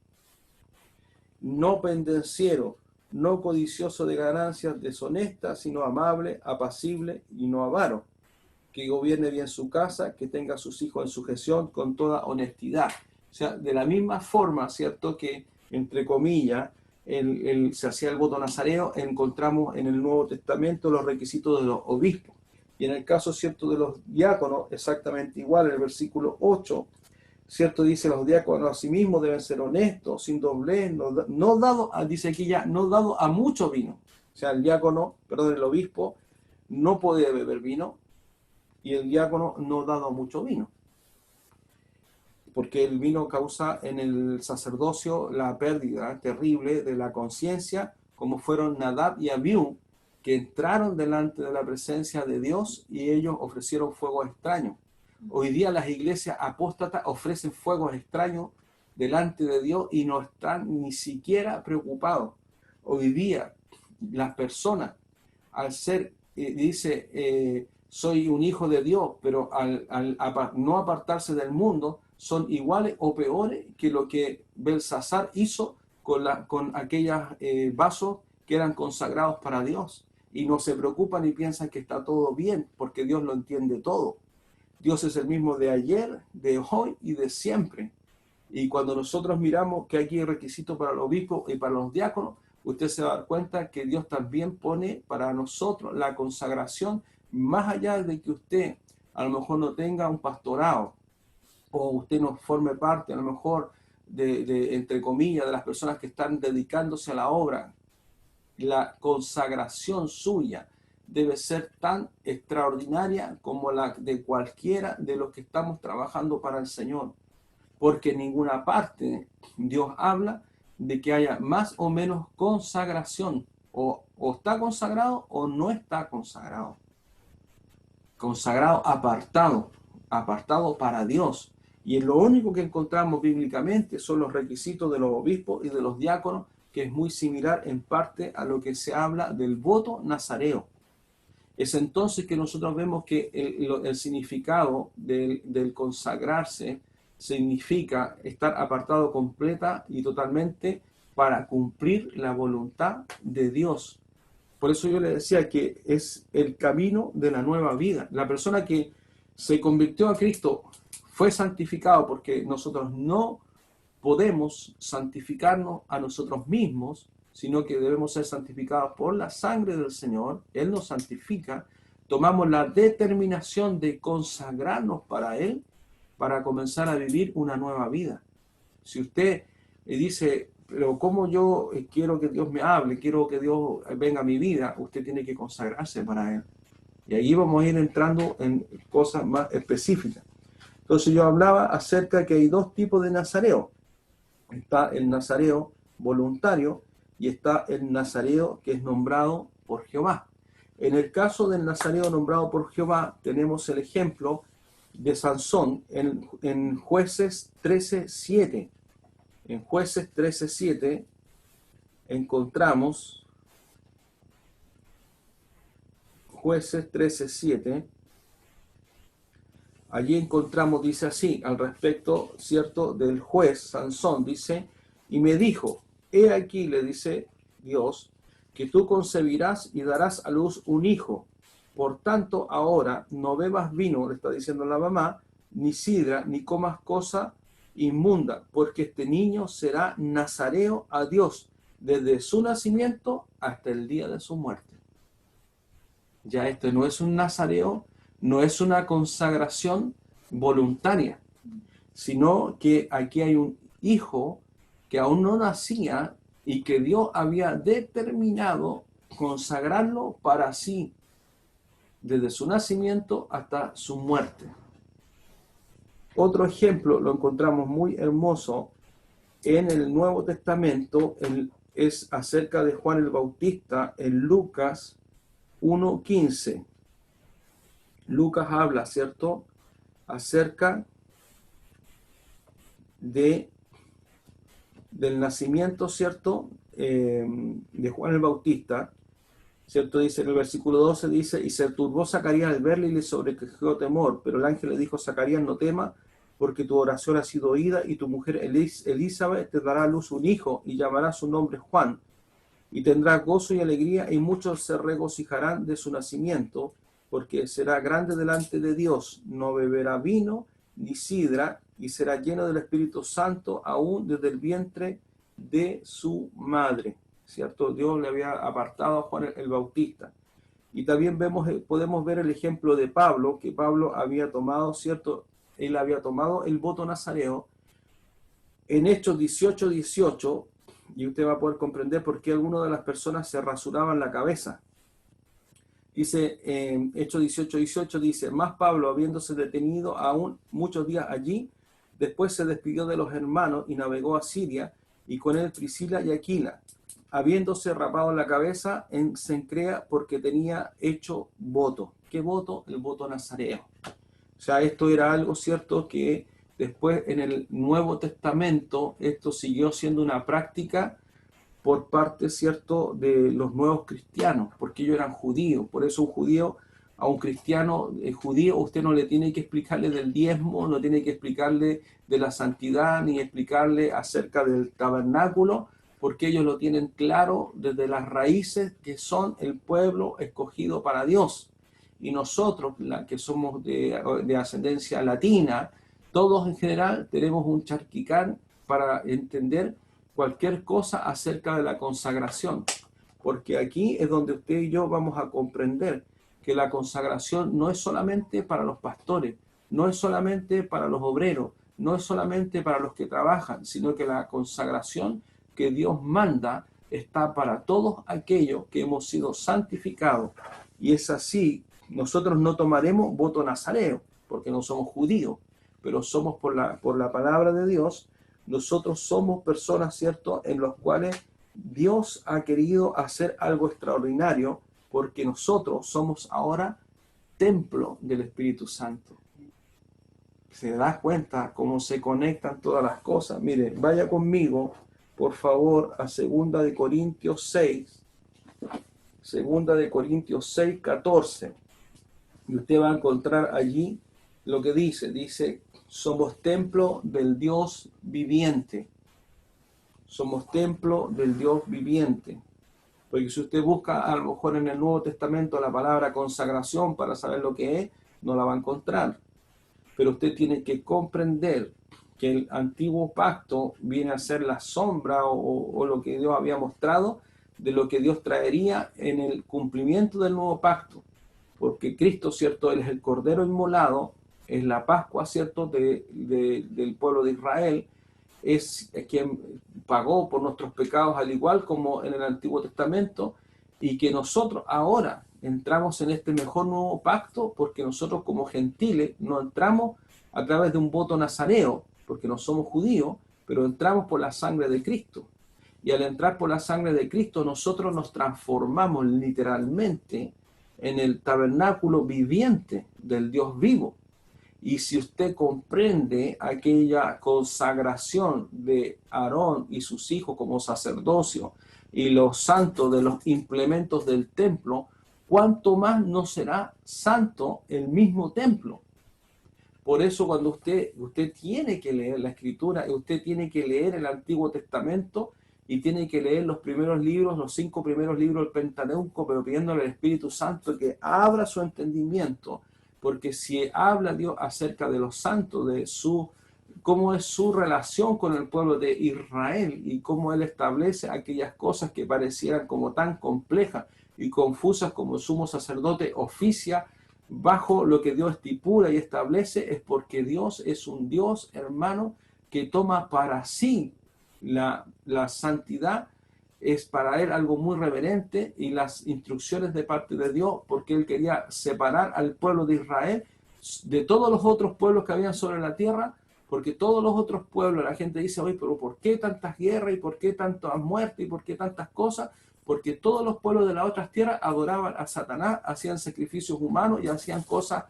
no pendenciero, no codicioso de ganancias deshonestas, sino amable, apacible y no avaro, que gobierne bien su casa, que tenga a sus hijos en sujeción con toda honestidad. O sea, de la misma forma, ¿cierto?, que, entre comillas, se hacía el voto nazareo, encontramos en el Nuevo Testamento los requisitos de los obispos. Y en el caso, ¿cierto?, de los diáconos, exactamente igual, el versículo 8, ¿cierto?, dice, los diáconos asimismo deben ser honestos, sin doblez, no dado, dice aquí ya, no dado a mucho vino. O sea, el obispo no podía beber vino, y el diácono no dado a mucho vino, porque el vino causa en el sacerdocio la pérdida terrible de la conciencia, como fueron Nadab y Abiú, que entraron delante de la presencia de Dios y ellos ofrecieron fuegos extraños. Hoy día las iglesias apóstatas ofrecen fuegos extraños delante de Dios y no están ni siquiera preocupados. Hoy día las personas, al ser, soy un hijo de Dios, pero al no apartarse del mundo, son iguales o peores que lo que Belsasar hizo con aquellos vasos que eran consagrados para Dios. Y no se preocupan y piensan que está todo bien, porque Dios lo entiende todo. Dios es el mismo de ayer, de hoy y de siempre. Y cuando nosotros miramos que aquí hay requisitos para los obispos y para los diáconos, usted se va a dar cuenta que Dios también pone para nosotros la consagración, más allá de que usted a lo mejor no tenga un pastorado, o usted no forme parte a lo mejor entre comillas, de las personas que están dedicándose a la obra. La consagración suya debe ser tan extraordinaria como la de cualquiera de los que estamos trabajando para el Señor, porque en ninguna parte Dios habla de que haya más o menos consagración, o está consagrado o no está consagrado. Consagrado, apartado para Dios. Y lo único que encontramos bíblicamente son los requisitos de los obispos y de los diáconos, que es muy similar en parte a lo que se habla del voto nazareo. Es entonces que nosotros vemos que el significado del consagrarse significa estar apartado completa y totalmente para cumplir la voluntad de Dios. Por eso yo le decía que es el camino de la nueva vida. La persona que se convirtió a Cristo fue santificado, porque nosotros no podemos santificarnos a nosotros mismos, sino que debemos ser santificados por la sangre del Señor. Él nos santifica. Tomamos la determinación de consagrarnos para Él, para comenzar a vivir una nueva vida. Si usted dice, pero ¿cómo yo quiero que Dios me hable, quiero que Dios venga a mi vida? Usted tiene que consagrarse para Él. Y ahí vamos a ir entrando en cosas más específicas. Entonces yo hablaba acerca de que hay dos tipos de nazareo. Está el nazareo voluntario y está el nazareo que es nombrado por Jehová. En el caso del nazareo nombrado por Jehová, tenemos el ejemplo de Sansón en Jueces 13:7. En Jueces 13:7 encontramos, Jueces 13:7, allí encontramos, dice así, al respecto, ¿cierto?, del juez Sansón, dice, y me dijo, he aquí, le dice Dios, que tú concebirás y darás a luz un hijo. Por tanto, ahora no bebas vino, le está diciendo la mamá, ni sidra, ni comas cosa inmunda, porque este niño será nazareo a Dios desde su nacimiento hasta el día de su muerte. Ya este no es un nazareo, no es una consagración voluntaria, sino que aquí hay un hijo que aún no nacía y que Dios había determinado consagrarlo para sí, desde su nacimiento hasta su muerte. Otro ejemplo lo encontramos muy hermoso en el Nuevo Testamento, es acerca de Juan el Bautista en Lucas 1:15. Lucas habla, ¿cierto?, acerca del nacimiento, ¿cierto?, de Juan el Bautista, ¿cierto? Dice en el versículo 12, dice, y se turbó Zacarías al verle y le sobrecogió temor, pero el ángel le dijo, Zacarías, no temas, porque tu oración ha sido oída, y tu mujer Elizabeth te dará a luz un hijo, y llamará su nombre Juan, y tendrá gozo y alegría, y muchos se regocijarán de su nacimiento, porque será grande delante de Dios, no beberá vino ni sidra, y será lleno del Espíritu Santo aún desde el vientre de su madre. ¿Cierto? Dios le había apartado a Juan el Bautista. Y también podemos ver el ejemplo de Pablo, que Pablo había tomado, ¿cierto? Él había tomado el voto nazareo en Hechos 18:18, y usted va a poder comprender por qué algunas de las personas se rasuraban la cabeza. Dice, en Hechos 18:18, dice, más Pablo, habiéndose detenido aún muchos días allí, después se despidió de los hermanos y navegó a Siria, y con él Priscila y Aquila, habiéndose rapado la cabeza en Cencrea porque tenía hecho voto. ¿Qué voto? El voto nazareo. O sea, esto era algo, ¿cierto?, que después en el Nuevo Testamento esto siguió siendo una práctica por parte, ¿cierto?, de los nuevos cristianos, porque ellos eran judíos. Por eso un judío, a un cristiano judío, usted no le tiene que explicarle del diezmo, no tiene que explicarle de la santidad, ni explicarle acerca del tabernáculo, porque ellos lo tienen claro desde las raíces que son el pueblo escogido para Dios. Y nosotros, que somos de ascendencia latina, todos en general tenemos un charquicán para entender cualquier cosa acerca de la consagración, porque aquí es donde usted y yo vamos a comprender que la consagración no es solamente para los pastores, no es solamente para los obreros, no es solamente para los que trabajan, sino que la consagración que Dios manda está para todos aquellos que hemos sido santificados. Y es así, nosotros no tomaremos voto nazareo, porque no somos judíos, pero somos por la palabra de Dios. Nosotros somos personas, ¿cierto?, en los cuales Dios ha querido hacer algo extraordinario, porque nosotros somos ahora templo del Espíritu Santo. ¿Se da cuenta cómo se conectan todas las cosas? Mire, vaya conmigo, por favor, a 2 de Corintios 6, 2 de Corintios 6, 14. Y usted va a encontrar allí lo que dice, somos templo del Dios viviente. Somos templo del Dios viviente. Porque si usted busca a lo mejor en el Nuevo Testamento la palabra consagración para saber lo que es, no la va a encontrar. Pero usted tiene que comprender que el antiguo pacto viene a ser la sombra o lo que Dios había mostrado de lo que Dios traería en el cumplimiento del nuevo pacto. Porque Cristo, ¿cierto?, Él es el Cordero inmolado, es la Pascua, ¿cierto?, del pueblo de Israel, es quien pagó por nuestros pecados al igual como en el Antiguo Testamento, y que nosotros ahora entramos en este mejor nuevo pacto porque nosotros como gentiles no entramos a través de un voto nazareo, porque no somos judíos, pero entramos por la sangre de Cristo. Y al entrar por la sangre de Cristo, nosotros nos transformamos literalmente en el tabernáculo viviente del Dios vivo. Y si usted comprende aquella consagración de Aarón y sus hijos como sacerdocio y los santos de los implementos del templo, ¿cuánto más no será santo el mismo templo? Por eso cuando usted tiene que leer la Escritura, usted tiene que leer el Antiguo Testamento y tiene que leer los primeros libros, los 5 primeros libros del Pentateuco, pero pidiéndole al Espíritu Santo que abra su entendimiento, porque si habla Dios acerca de los santos, de cómo es su relación con el pueblo de Israel y cómo Él establece aquellas cosas que parecieran como tan complejas y confusas como el sumo sacerdote oficia bajo lo que Dios estipula y establece, es porque Dios es un Dios, hermano, que toma para sí la santidad, es para Él algo muy reverente, y las instrucciones de parte de Dios, porque Él quería separar al pueblo de Israel de todos los otros pueblos que habían sobre la tierra, porque todos los otros pueblos, la gente dice, oye, pero ¿por qué tantas guerras y por qué tantas muertes y por qué tantas cosas? Porque todos los pueblos de las otras tierras adoraban a Satanás, hacían sacrificios humanos y hacían cosas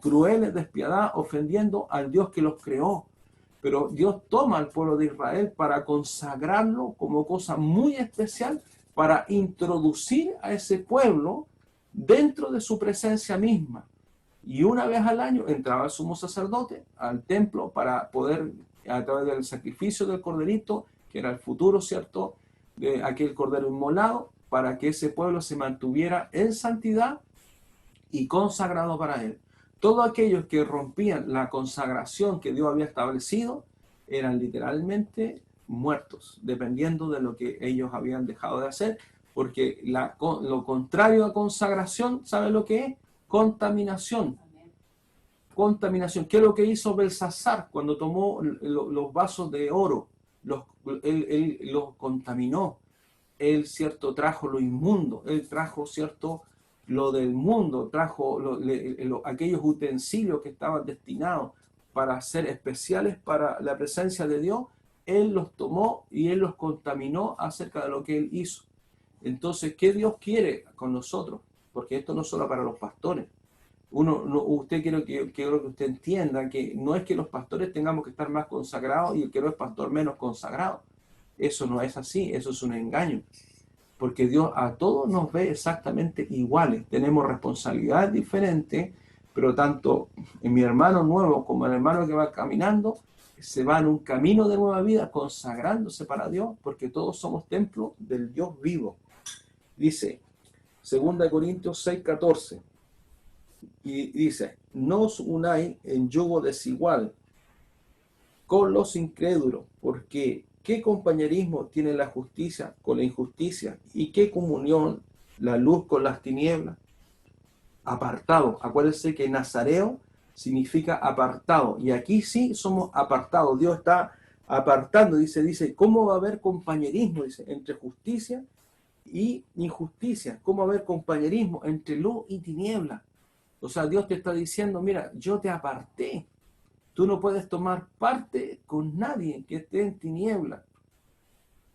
crueles, despiadadas, ofendiendo al Dios que los creó. Pero Dios toma al pueblo de Israel para consagrarlo como cosa muy especial, para introducir a ese pueblo dentro de su presencia misma. Y una vez al año entraba el sumo sacerdote al templo para poder, a través del sacrificio del corderito, que era el futuro, ¿cierto?, de aquel cordero inmolado, para que ese pueblo se mantuviera en santidad y consagrado para Él. Todos aquellos que rompían la consagración que Dios había establecido eran literalmente muertos, dependiendo de lo que ellos habían dejado de hacer, porque lo contrario a consagración, ¿sabe lo que es? Contaminación. Contaminación. ¿Qué es lo que hizo Belsasar cuando tomó los vasos de oro? Él los contaminó. Él, cierto, trajo lo inmundo. Él trajo, cierto, lo del mundo. Trajo aquellos utensilios que estaban destinados para ser especiales para la presencia de Dios. Él los tomó y Él los contaminó acerca de lo que Él hizo. Entonces, ¿qué Dios quiere con nosotros? Porque esto no es solo para los pastores. Usted quiero que usted entienda que no es que los pastores tengamos que estar más consagrados y el que no es pastor menos consagrado. Eso no es así, eso es un engaño. Porque Dios a todos nos ve exactamente iguales. Tenemos responsabilidades diferentes, pero tanto en mi hermano nuevo como el hermano que va caminando, se va en un camino de nueva vida consagrándose para Dios, porque todos somos templos del Dios vivo. Dice 2 Corintios 6:14. Y dice, no os unáis en yugo desigual con los incrédulos, porque ¿qué compañerismo tiene la justicia con la injusticia? ¿Y qué comunión la luz con las tinieblas? Apartado. Acuérdense que nazareo significa apartado. Y aquí sí somos apartados. Dios está apartando. Dice, ¿cómo va a haber compañerismo? Dice, entre justicia y injusticia. ¿Cómo va a haber compañerismo entre luz y tinieblas? O sea, Dios te está diciendo, mira, yo te aparté. Tú no puedes tomar parte con nadie que esté en tinieblas,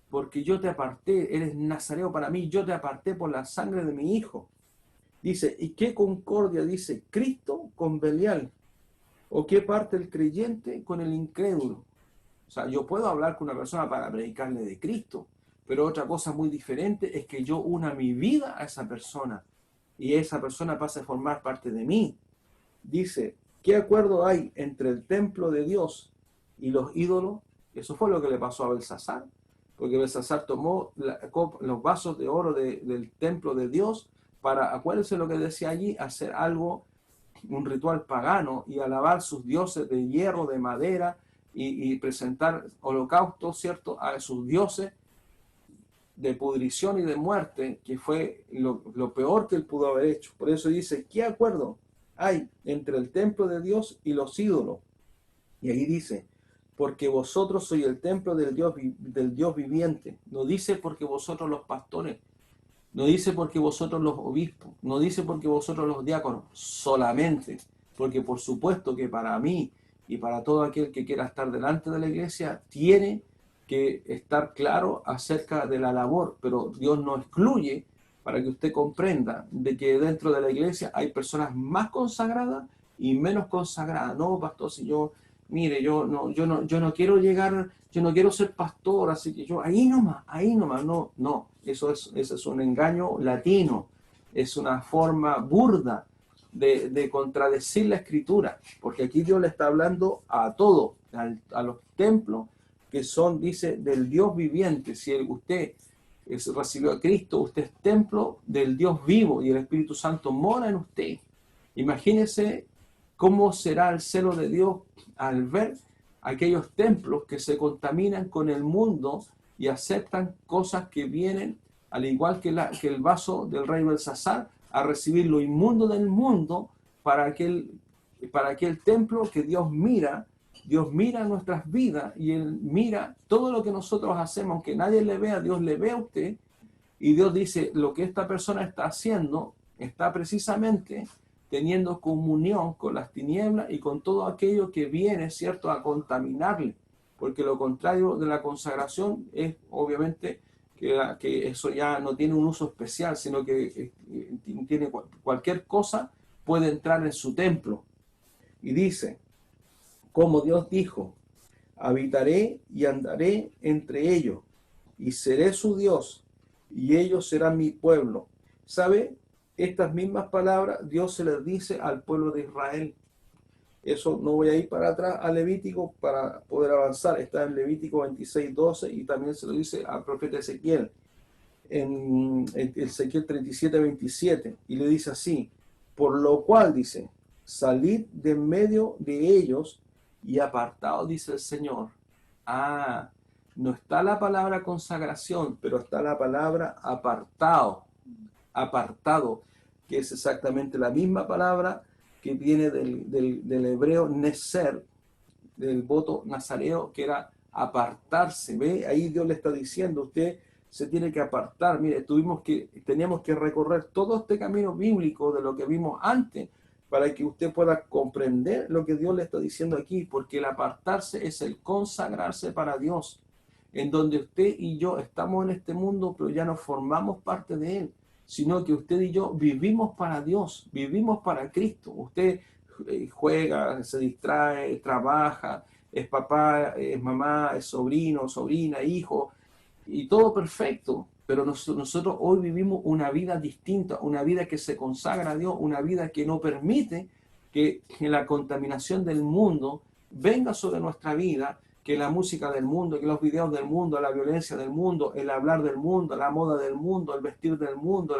porque yo te aparté, eres nazareo para mí, yo te aparté por la sangre de mi Hijo. Dice, ¿y qué concordia dice Cristo con Belial? ¿O qué parte el creyente con el incrédulo? O sea, yo puedo hablar con una persona para predicarle de Cristo, pero otra cosa muy diferente es que yo una mi vida a esa persona y esa persona pase a formar parte de mí. Dice, ¿qué acuerdo hay entre el templo de Dios y los ídolos? Eso fue lo que le pasó a Belsasar, porque Belsasar tomó los vasos de oro del templo de Dios para, acuérdense lo que decía allí, hacer algo, un ritual pagano y alabar sus dioses de hierro, de madera y presentar holocaustos, ¿cierto?, a sus dioses de pudrición y de muerte, que fue lo peor que él pudo haber hecho. Por eso dice, ¿qué acuerdo hay entre el templo de Dios y los ídolos? Y ahí dice, porque vosotros sois el templo del Dios viviente. No dice porque vosotros los pastores, no dice porque vosotros los obispos, no dice porque vosotros los diáconos, solamente porque por supuesto que para mí y para todo aquel que quiera estar delante de la iglesia, tiene que estar claro acerca de la labor, pero Dios no excluye, para que usted comprenda, de que dentro de la iglesia hay personas más consagradas y menos consagradas. No, pastor, si yo, mire, yo no quiero llegar, yo no quiero ser pastor, así que yo ahí nomás, no, no, eso es un engaño latino, es una forma burda de contradecir la escritura, porque aquí Dios le está hablando a todo, a los templos que son, dice, del Dios viviente. Si usted recibió a Cristo, usted es templo del Dios vivo y el Espíritu Santo mora en usted. Imagínese cómo será el celo de Dios al ver aquellos templos que se contaminan con el mundo y aceptan cosas que vienen, al igual que el vaso del rey Belsasar, a recibir lo inmundo del mundo para aquel templo que Dios mira nuestras vidas y Él mira todo lo que nosotros hacemos, aunque nadie le vea, Dios le ve a usted y Dios dice, lo que esta persona está haciendo está precisamente teniendo comunión con las tinieblas y con todo aquello que viene, ¿cierto?, a contaminarle, porque lo contrario de la consagración es obviamente que eso ya no tiene un uso especial, sino que tiene cualquier cosa puede entrar en su templo. Y dice, como Dios dijo, habitaré y andaré entre ellos, y seré su Dios, y ellos serán mi pueblo. ¿Sabe? Estas mismas palabras Dios se les dice al pueblo de Israel. Eso no voy a ir para atrás a Levítico para poder avanzar. Está en Levítico 26:12 y también se lo dice al profeta Ezequiel. En Ezequiel 37:27 y le dice así, por lo cual dice, salid de en medio de ellos y apartados, dice el Señor. No está la palabra consagración, pero está la palabra apartado, que es exactamente la misma palabra que viene del hebreo neser, del voto nazareo, que era apartarse. ¿Ve? Ahí Dios le está diciendo, usted se tiene que apartar. Mire, teníamos que recorrer todo este camino bíblico de lo que vimos antes para que usted pueda comprender lo que Dios le está diciendo aquí, porque el apartarse es el consagrarse para Dios, en donde usted y yo estamos en este mundo, pero ya no formamos parte de él, sino que usted y yo vivimos para Dios, vivimos para Cristo. Usted juega, se distrae, trabaja, es papá, es mamá, es sobrino, sobrina, hijo, y todo perfecto, pero nosotros hoy vivimos una vida distinta, una vida que se consagra a Dios, una vida que no permite que la contaminación del mundo venga sobre nuestra vida, que la música del mundo, que los videos del mundo, la violencia del mundo, el hablar del mundo, la moda del mundo, el vestir del mundo,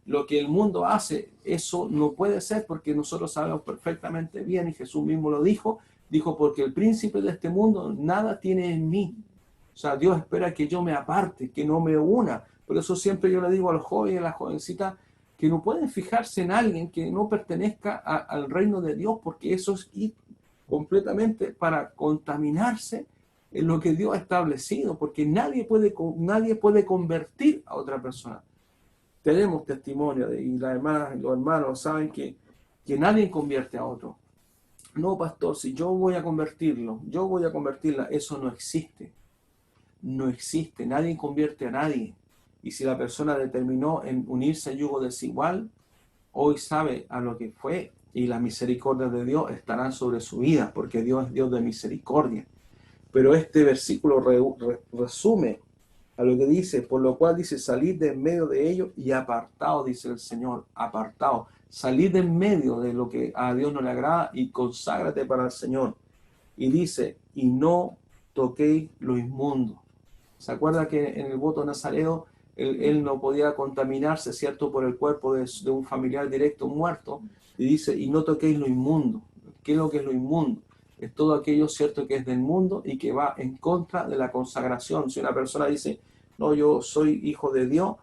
lo que el mundo hace, eso no puede ser, porque nosotros sabemos perfectamente bien, y Jesús mismo lo dijo, porque el príncipe de este mundo nada tiene en mí. O sea, Dios espera que yo me aparte, que no me una. Por eso siempre yo le digo a los jóvenes y a las jovencitas que no pueden fijarse en alguien que no pertenezca al reino de Dios, porque eso es ir completamente para contaminarse en lo que Dios ha establecido, porque nadie puede convertir a otra persona. Tenemos testimonio y las hermanas y los hermanos saben que nadie convierte a otro. No, pastor, si yo voy a convertirlo, yo voy a convertirla, eso no existe. No existe, nadie convierte a nadie. Y si la persona determinó en unirse a yugo desigual, hoy sabe a lo que fue y las misericordias de Dios estarán sobre su vida, porque Dios es Dios de misericordia. Pero este versículo resume a lo que dice, por lo cual dice, salid de en medio de ellos y apartaos, dice el Señor, apartaos. Salid de en medio de lo que a Dios no le agrada y conságrate para el Señor. Y dice, y no toquéis lo inmundo. ¿Se acuerda que en el voto nazareo él no podía contaminarse, ¿cierto?, por el cuerpo de un familiar directo muerto? Y dice, y no toquéis lo inmundo. ¿Qué es lo que es lo inmundo? Es todo aquello, ¿cierto?, que es del mundo y que va en contra de la consagración. Si una persona dice, no, yo soy hijo de Dios,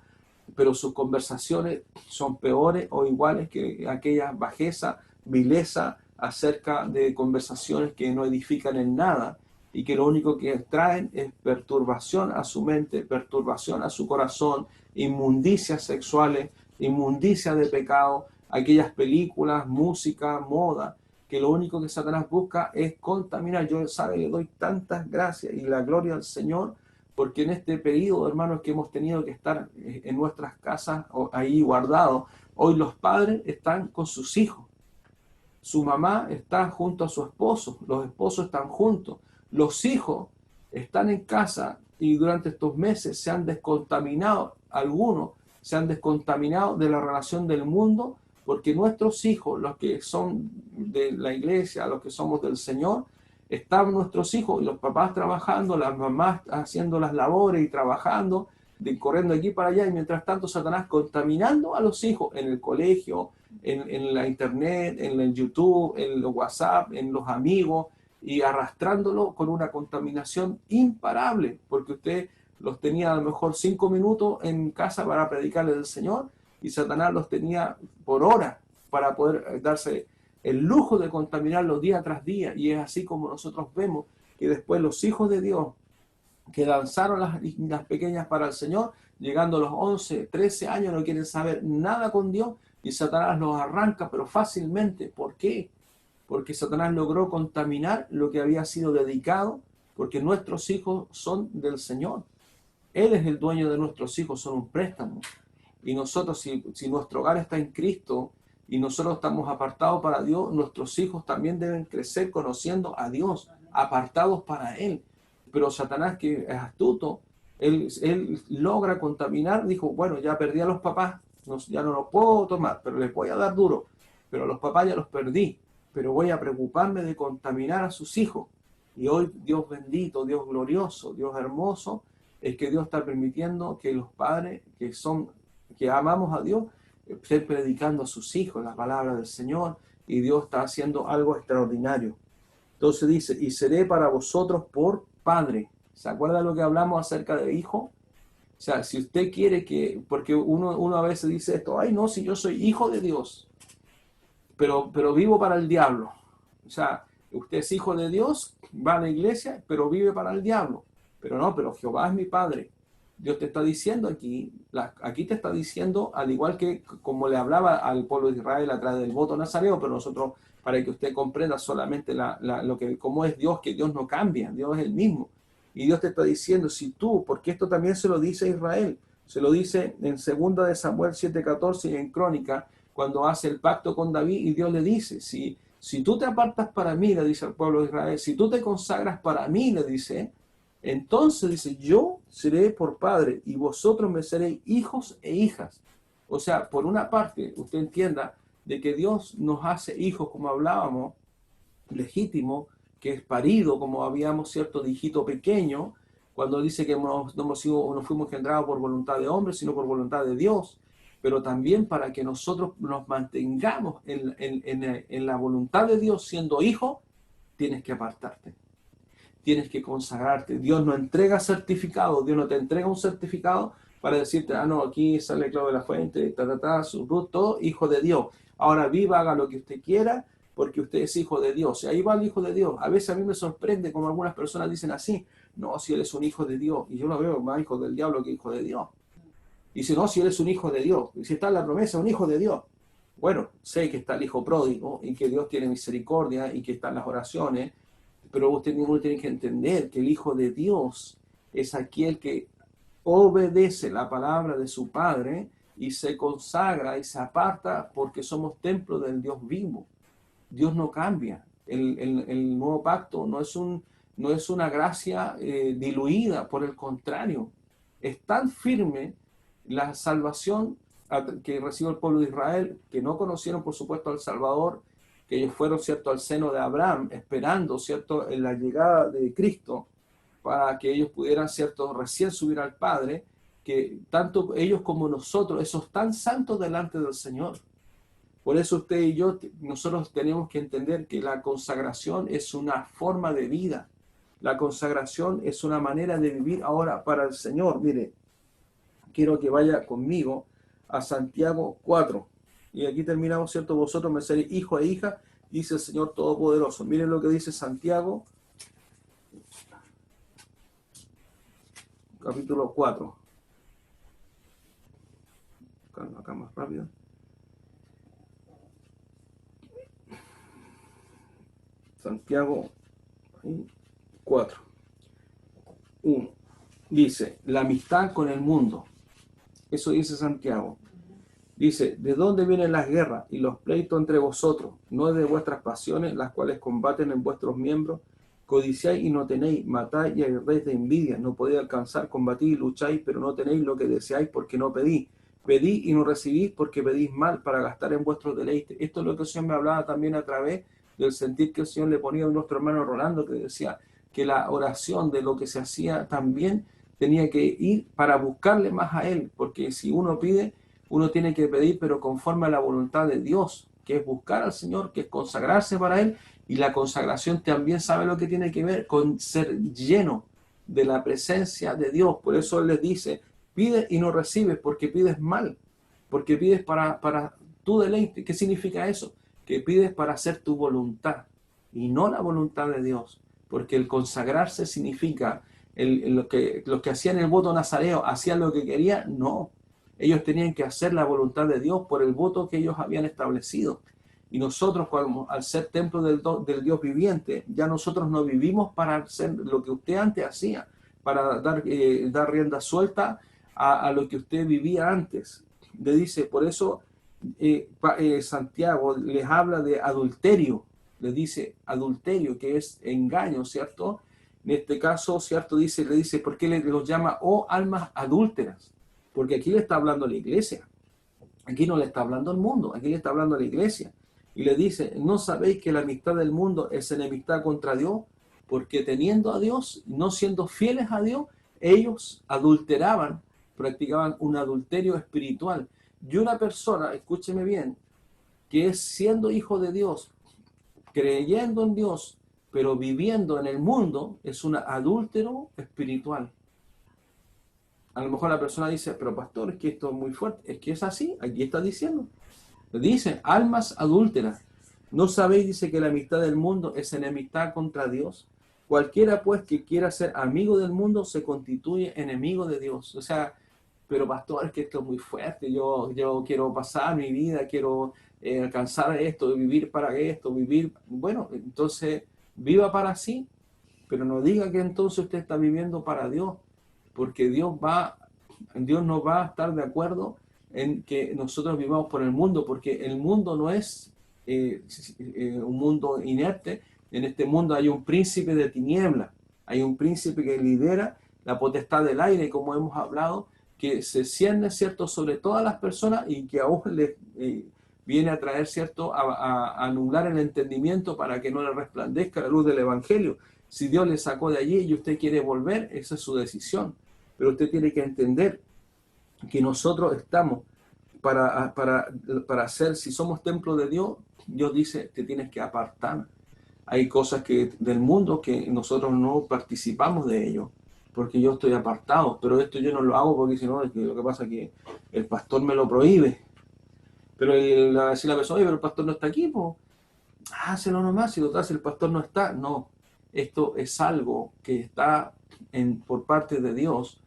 pero sus conversaciones son peores o iguales que aquella bajeza, vileza acerca de conversaciones que no edifican en nada, y que lo único que traen es perturbación a su mente, perturbación a su corazón, inmundicias sexuales, inmundicia de pecado, aquellas películas, música, moda, que lo único que Satanás busca es contaminar. Yo, ¿sabe? Le doy tantas gracias y la gloria al Señor, porque en este periodo, hermanos, que hemos tenido que estar en nuestras casas ahí guardados, hoy los padres están con sus hijos. Su mamá está junto a su esposo, los esposos están juntos, los hijos están en casa y durante estos meses se han descontaminado, algunos se han descontaminado de la relación del mundo, porque nuestros hijos, los que son de la iglesia, los que somos del Señor, están nuestros hijos y los papás trabajando, las mamás haciendo las labores y trabajando, corriendo aquí para allá, y mientras tanto Satanás contaminando a los hijos en el colegio, en la internet, en el YouTube, en los WhatsApp, en los amigos, y arrastrándolo con una contaminación imparable, porque usted los tenía a lo mejor 5 minutos en casa para predicarle del Señor, y Satanás los tenía por horas para poder darse el lujo de contaminarlos día tras día. Y es así como nosotros vemos que después los hijos de Dios que lanzaron las pequeñas para el Señor, llegando a los 11, 13 años, no quieren saber nada con Dios, y Satanás los arranca, pero fácilmente. ¿Por qué? Porque Satanás logró contaminar lo que había sido dedicado, porque nuestros hijos son del Señor. Él es el dueño de nuestros hijos, son un préstamo. Y nosotros, si nuestro hogar está en Cristo y nosotros estamos apartados para Dios, nuestros hijos también deben crecer conociendo a Dios, apartados para Él. Pero Satanás, que es astuto, él logra contaminar, dijo, bueno, ya perdí a los papás, ya no los puedo tomar, pero les voy a dar duro. Pero a los papás ya los perdí, pero voy a preocuparme de contaminar a sus hijos. Y hoy, Dios bendito, Dios glorioso, Dios hermoso, es que Dios está permitiendo que los padres que amamos a Dios, estén predicando a sus hijos la palabra del Señor, y Dios está haciendo algo extraordinario. Entonces dice, y seré para vosotros por padre. ¿Se acuerda lo que hablamos acerca de hijo? O sea, si usted quiere porque uno a veces dice esto, ay no, si yo soy hijo de Dios, pero vivo para el diablo. O sea, usted es hijo de Dios, va a la iglesia, pero vive para el diablo. Pero no, pero Jehová es mi padre. Dios te está diciendo aquí te está diciendo, al igual que como le hablaba al pueblo de Israel a través del voto nazareo, pero nosotros, para que usted comprenda solamente cómo es Dios, que Dios no cambia, Dios es el mismo. Y Dios te está diciendo, si tú, porque esto también se lo dice a Israel, se lo dice en 2 de Samuel 7:14 y en Crónica, cuando hace el pacto con David, y Dios le dice, si tú te apartas para mí, le dice al pueblo de Israel, si tú te consagras para mí, le dice, entonces dice, yo seré por padre y vosotros me seréis hijos e hijas. O sea, por una parte, usted entienda de que Dios nos hace hijos, como hablábamos, legítimo, que es parido, como habíamos, cierto, de hijito pequeño, cuando dice que no fuimos engendrados por voluntad de hombre, sino por voluntad de Dios, pero también para que nosotros nos mantengamos en la voluntad de Dios siendo hijo, tienes que apartarte, tienes que consagrarte. Dios no entrega certificado, Dios no te entrega un certificado para decirte, no, aquí sale Claudio de la Fuente, su todo hijo de Dios. Ahora viva, haga lo que usted quiera, porque usted es hijo de Dios. Y ahí va el hijo de Dios. A veces a mí me sorprende como algunas personas dicen así, no, si él es un hijo de Dios, y yo lo veo más hijo del diablo que hijo de Dios. Y si no, si él es un hijo de Dios, y si está en la promesa, un hijo de Dios. Bueno, sé que está el hijo pródigo, y que Dios tiene misericordia, y que están las oraciones, pero uno tiene que entender que el hijo de Dios es aquel que obedece la palabra de su Padre y se consagra y se aparta porque somos templo del Dios vivo. Dios no cambia. El nuevo pacto no es una gracia diluida, por el contrario, es tan firme la salvación que recibió el pueblo de Israel, que no conocieron, por supuesto, al Salvador, que ellos fueron, cierto, al seno de Abraham, esperando, cierto, en la llegada de Cristo, para que ellos pudieran, cierto, recién subir al Padre, que tanto ellos como nosotros, esos tan santos delante del Señor. Por eso usted y yo, nosotros tenemos que entender que la consagración es una forma de vida. La consagración es una manera de vivir ahora para el Señor. Mire, quiero que vaya conmigo a Santiago 4. Y aquí terminamos, ¿cierto? Vosotros me seréis hijo e hija, dice el Señor Todopoderoso. Miren lo que dice Santiago, capítulo 4. Acá más rápido. Santiago 4. 1. Dice, la amistad con el mundo. Eso dice Santiago. Dice, ¿de dónde vienen las guerras y los pleitos entre vosotros? ¿No es de vuestras pasiones, las cuales combaten en vuestros miembros? Codiciáis y no tenéis, matáis y aguerréis de envidia, no podéis alcanzar, combatís y lucháis, pero no tenéis lo que deseáis porque no pedís. Pedís y no recibís porque pedís mal para gastar en vuestros deleites. Esto es lo que el Señor me hablaba también a través del sentir que el Señor le ponía a nuestro hermano Rolando, que decía que la oración de lo que se hacía también tenía que ir para buscarle más a Él, porque si uno pide, uno tiene que pedir, pero conforme a la voluntad de Dios, que es buscar al Señor, que es consagrarse para Él, y la consagración también sabe lo que tiene que ver con ser lleno de la presencia de Dios. Por eso Él les dice, pide y no recibes, porque pides mal, porque pides para tu deleite. ¿Qué significa eso? Que pides para hacer tu voluntad, y no la voluntad de Dios, porque el consagrarse significa, los que hacían el voto nazareo, hacían lo que querían, no. Ellos tenían que hacer la voluntad de Dios por el voto que ellos habían establecido. Y nosotros, al ser templo del Dios viviente, ya nosotros no vivimos para hacer lo que usted antes hacía, para dar rienda suelta a lo que usted vivía antes. Le dice, por eso Santiago les habla de adulterio, le dice adulterio, que es engaño, ¿cierto? En este caso, ¿cierto? Le dice, ¿por qué los llama almas adúlteras? Porque aquí le está hablando a la iglesia. Aquí no le está hablando al mundo, aquí le está hablando a la iglesia. Y le dice, ¿no sabéis que la amistad del mundo es enemistad contra Dios? Porque teniendo a Dios, no siendo fieles a Dios, ellos adulteraban, practicaban un adulterio espiritual. Y una persona, escúcheme bien, que es siendo hijo de Dios, creyendo en Dios, pero viviendo en el mundo, es un adúltero espiritual. A lo mejor la persona dice, pero pastor, es que esto es muy fuerte. Es que es así, aquí está diciendo. Dice, almas adúlteras. ¿No sabéis, dice, que la amistad del mundo es enemistad contra Dios? Cualquiera, pues, que quiera ser amigo del mundo se constituye enemigo de Dios. O sea, pero pastor, es que esto es muy fuerte. Yo quiero pasar mi vida, quiero alcanzar esto, vivir para esto, vivir. Bueno, entonces, viva para sí, pero no diga que entonces usted está viviendo para Dios, porque Dios no va a estar de acuerdo en que nosotros vivamos por el mundo, porque el mundo no es un mundo inerte. En este mundo hay un príncipe de tiniebla, hay un príncipe que lidera la potestad del aire, como hemos hablado, que se cierne, ¿cierto?, sobre todas las personas y que aún les viene a traer, ¿cierto?, a anular el entendimiento para que no le resplandezca la luz del Evangelio. Si Dios le sacó de allí y usted quiere volver, esa es su decisión. Pero usted tiene que entender que nosotros estamos para hacer, si somos templo de Dios, Dios dice, te tienes que apartar. Hay cosas del mundo que nosotros no participamos de ello, porque yo estoy apartado, pero esto yo no lo hago porque si no, es que lo que pasa es que el pastor me lo prohíbe. Pero si la persona, oye, pero el pastor no está aquí, pues, hácelo nomás, si el pastor no está. No, esto es algo que está por parte de Dios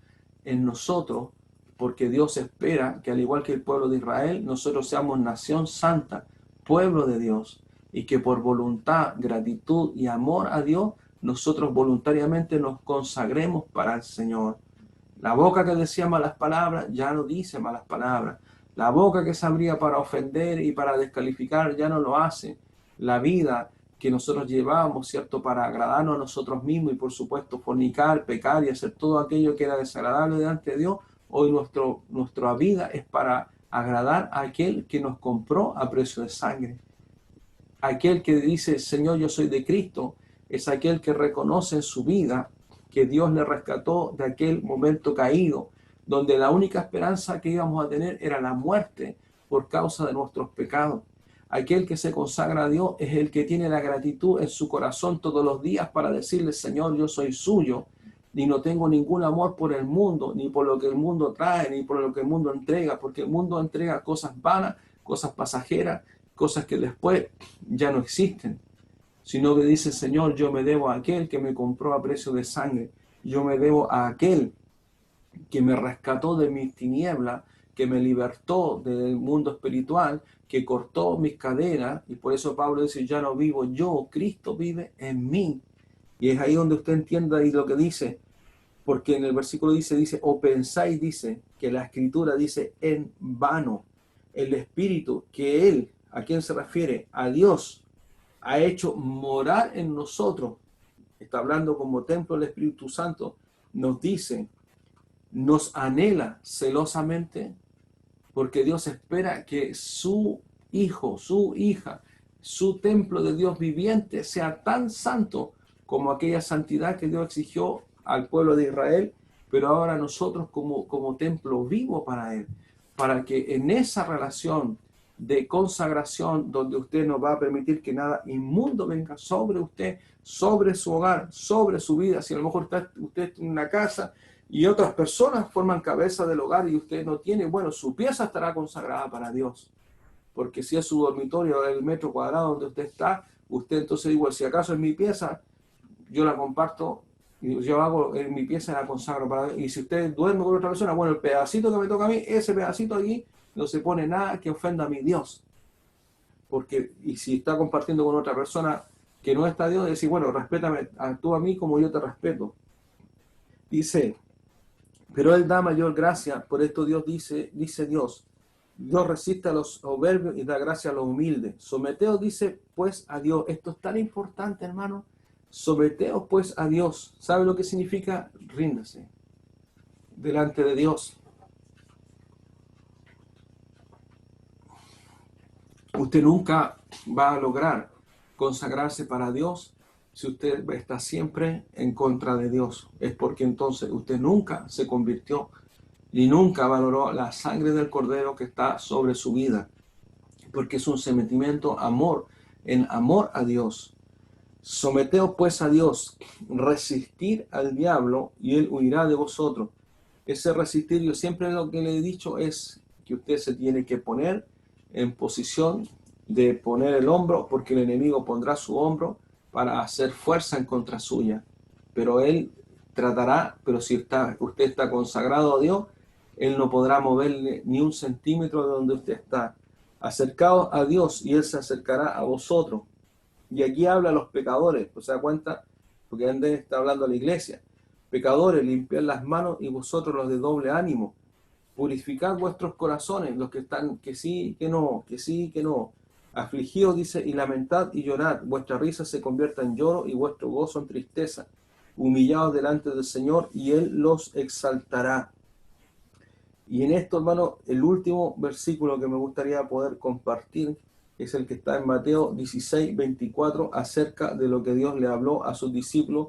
en nosotros, porque Dios espera que al igual que el pueblo de Israel, nosotros seamos nación santa, pueblo de Dios, y que por voluntad, gratitud y amor a Dios, nosotros voluntariamente nos consagremos para el Señor. La boca que decía malas palabras ya no dice malas palabras. La boca que se abría para ofender y para descalificar ya no lo hace. La vida que nosotros llevábamos, ¿cierto?, para agradarnos a nosotros mismos y por supuesto fornicar, pecar y hacer todo aquello que era desagradable delante de Dios, hoy nuestra vida es para agradar a aquel que nos compró a precio de sangre. Aquel que dice, Señor, yo soy de Cristo, es aquel que reconoce en su vida que Dios le rescató de aquel momento caído, donde la única esperanza que íbamos a tener era la muerte por causa de nuestros pecados. Aquel que se consagra a Dios es el que tiene la gratitud en su corazón todos los días para decirle, Señor, yo soy suyo, y no tengo ningún amor por el mundo, ni por lo que el mundo trae, ni por lo que el mundo entrega, porque el mundo entrega cosas vanas, cosas pasajeras, cosas que después ya no existen, sino que dice, Señor, yo me debo a aquel que me compró a precio de sangre, yo me debo a aquel que me rescató de mis tinieblas, que me libertó del mundo espiritual, que cortó mis cadenas, y por eso Pablo dice, ya no vivo yo, Cristo vive en mí. Y es ahí donde usted entienda y lo que dice, porque en el versículo dice, o pensáis, dice, que la escritura dice en vano, el Espíritu que Él, ¿a quién se refiere? A Dios, ha hecho morar en nosotros, está hablando como templo del Espíritu Santo, nos dice, nos anhela celosamente, porque Dios espera que su hijo, su hija, su templo de Dios viviente sea tan santo como aquella santidad que Dios exigió al pueblo de Israel, pero ahora nosotros como templo vivo para Él, para que en esa relación de consagración donde usted no va a permitir que nada inmundo venga sobre usted, sobre su hogar, sobre su vida. Si a lo mejor usted tiene una casa y otras personas forman cabeza del hogar y usted no tiene, bueno, su pieza estará consagrada para Dios. Porque si es su dormitorio, el metro cuadrado donde usted está, usted entonces igual, si acaso es mi pieza, yo la comparto, yo hago en mi pieza la consagro para Dios. Y si usted duerme con otra persona, bueno, el pedacito que me toca a mí, ese pedacito allí no se pone nada que ofenda a mi Dios. Porque, y si está compartiendo con otra persona que no está Dios, decir, bueno, respétame tú a mí como yo te respeto. Dice, pero Él da mayor gracia, por esto Dios dice Dios resiste a los soberbios y da gracia a los humildes. Someteos, dice, pues a Dios. Esto es tan importante, hermano. Someteos, pues a Dios. ¿Sabe lo que significa? Ríndase delante de Dios. Usted nunca va a lograr consagrarse para Dios si usted está siempre en contra de Dios. Es porque entonces usted nunca se convirtió y nunca valoró la sangre del Cordero que está sobre su vida, porque es un sometimiento en amor a Dios. Someteos pues a Dios, resistir al diablo y él huirá de vosotros. Ese resistir, yo siempre lo que le he dicho es que usted se tiene que poner en posición de poner el hombro, porque el enemigo pondrá su hombro para hacer fuerza en contra suya. Pero él tratará, pero si usted está consagrado a Dios, él no podrá moverle ni un centímetro de donde usted está. Acercaos a Dios y Él se acercará a vosotros. Y aquí habla a los pecadores, ¿se da cuenta? Porque antes está hablando a la iglesia. Pecadores, limpiad las manos y vosotros los de doble ánimo. Purificad vuestros corazones, los que están que sí, que no, que sí, que no. Afligidos, dice, y lamentad y llorad. Vuestra risa se convierta en lloro y vuestro gozo en tristeza. Humillados delante del Señor y Él los exaltará. Y en esto, hermano, el último versículo que me gustaría poder compartir es el que está en Mateo 16, 24, acerca de lo que Dios le habló a sus discípulos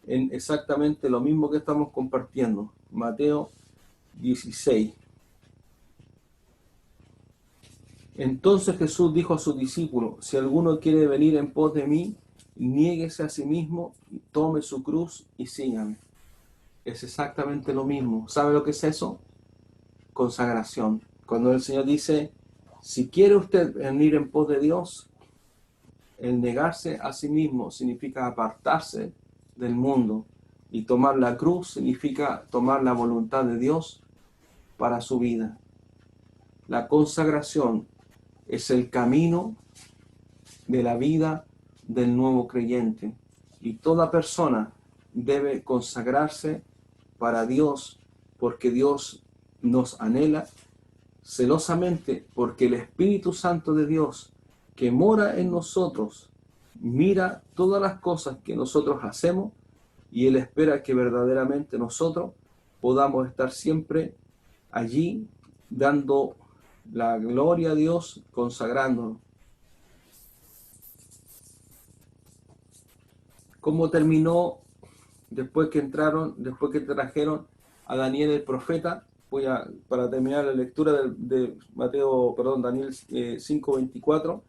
en exactamente lo mismo que estamos compartiendo. Mateo 16. Entonces Jesús dijo a sus discípulos, si alguno quiere venir en pos de mí, niéguese a sí mismo, tome su cruz y sígame. Es exactamente lo mismo. ¿Sabe lo que es eso? Consagración. Cuando el Señor dice, si quiere usted venir en pos de Dios, el negarse a sí mismo significa apartarse del mundo, y tomar la cruz significa tomar la voluntad de Dios para su vida. La consagración es el camino de la vida del nuevo creyente, y toda persona debe consagrarse para Dios, porque Dios nos anhela celosamente, porque el Espíritu Santo de Dios que mora en nosotros mira todas las cosas que nosotros hacemos, y Él espera que verdaderamente nosotros podamos estar siempre allí dando la gloria a Dios, consagrándonos. ¿Cómo terminó después que trajeron a Daniel el profeta? Para terminar la lectura de Daniel 5:24,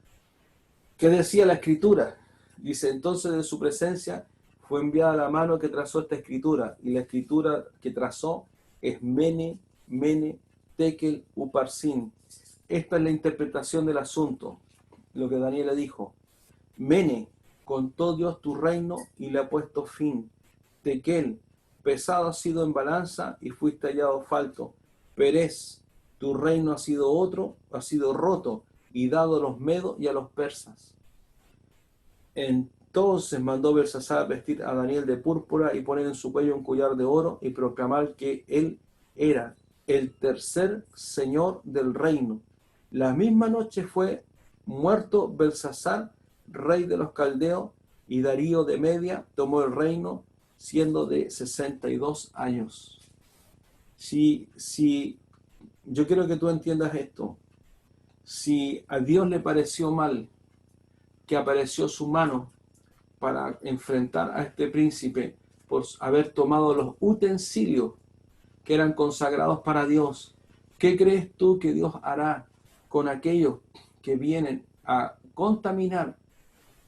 ¿qué decía la escritura? Dice, entonces de su presencia fue enviada la mano que trazó esta escritura, y la escritura que trazó es Mene, Mene, Tekel, Uparsin. Esta es la interpretación del asunto, lo que Daniel le dijo. Mene, contó Dios tu reino y le ha puesto fin. Tekel, pesado has sido en balanza y fuiste hallado falto. Perez, Tu reino ha sido roto y dado a los medos y a los persas. Entonces mandó Belsasar vestir a Daniel de púrpura y poner en su cuello un collar de oro y proclamar que él era el tercer señor del reino. La misma noche fue muerto Belsasar, rey de los caldeos, y Darío de Media tomó el reino siendo de 62 años. Si yo quiero que tú entiendas esto, si a Dios le pareció mal que apareció su mano para enfrentar a este príncipe por haber tomado los utensilios que eran consagrados para Dios, ¿qué crees tú que Dios hará con aquellos que vienen a contaminar,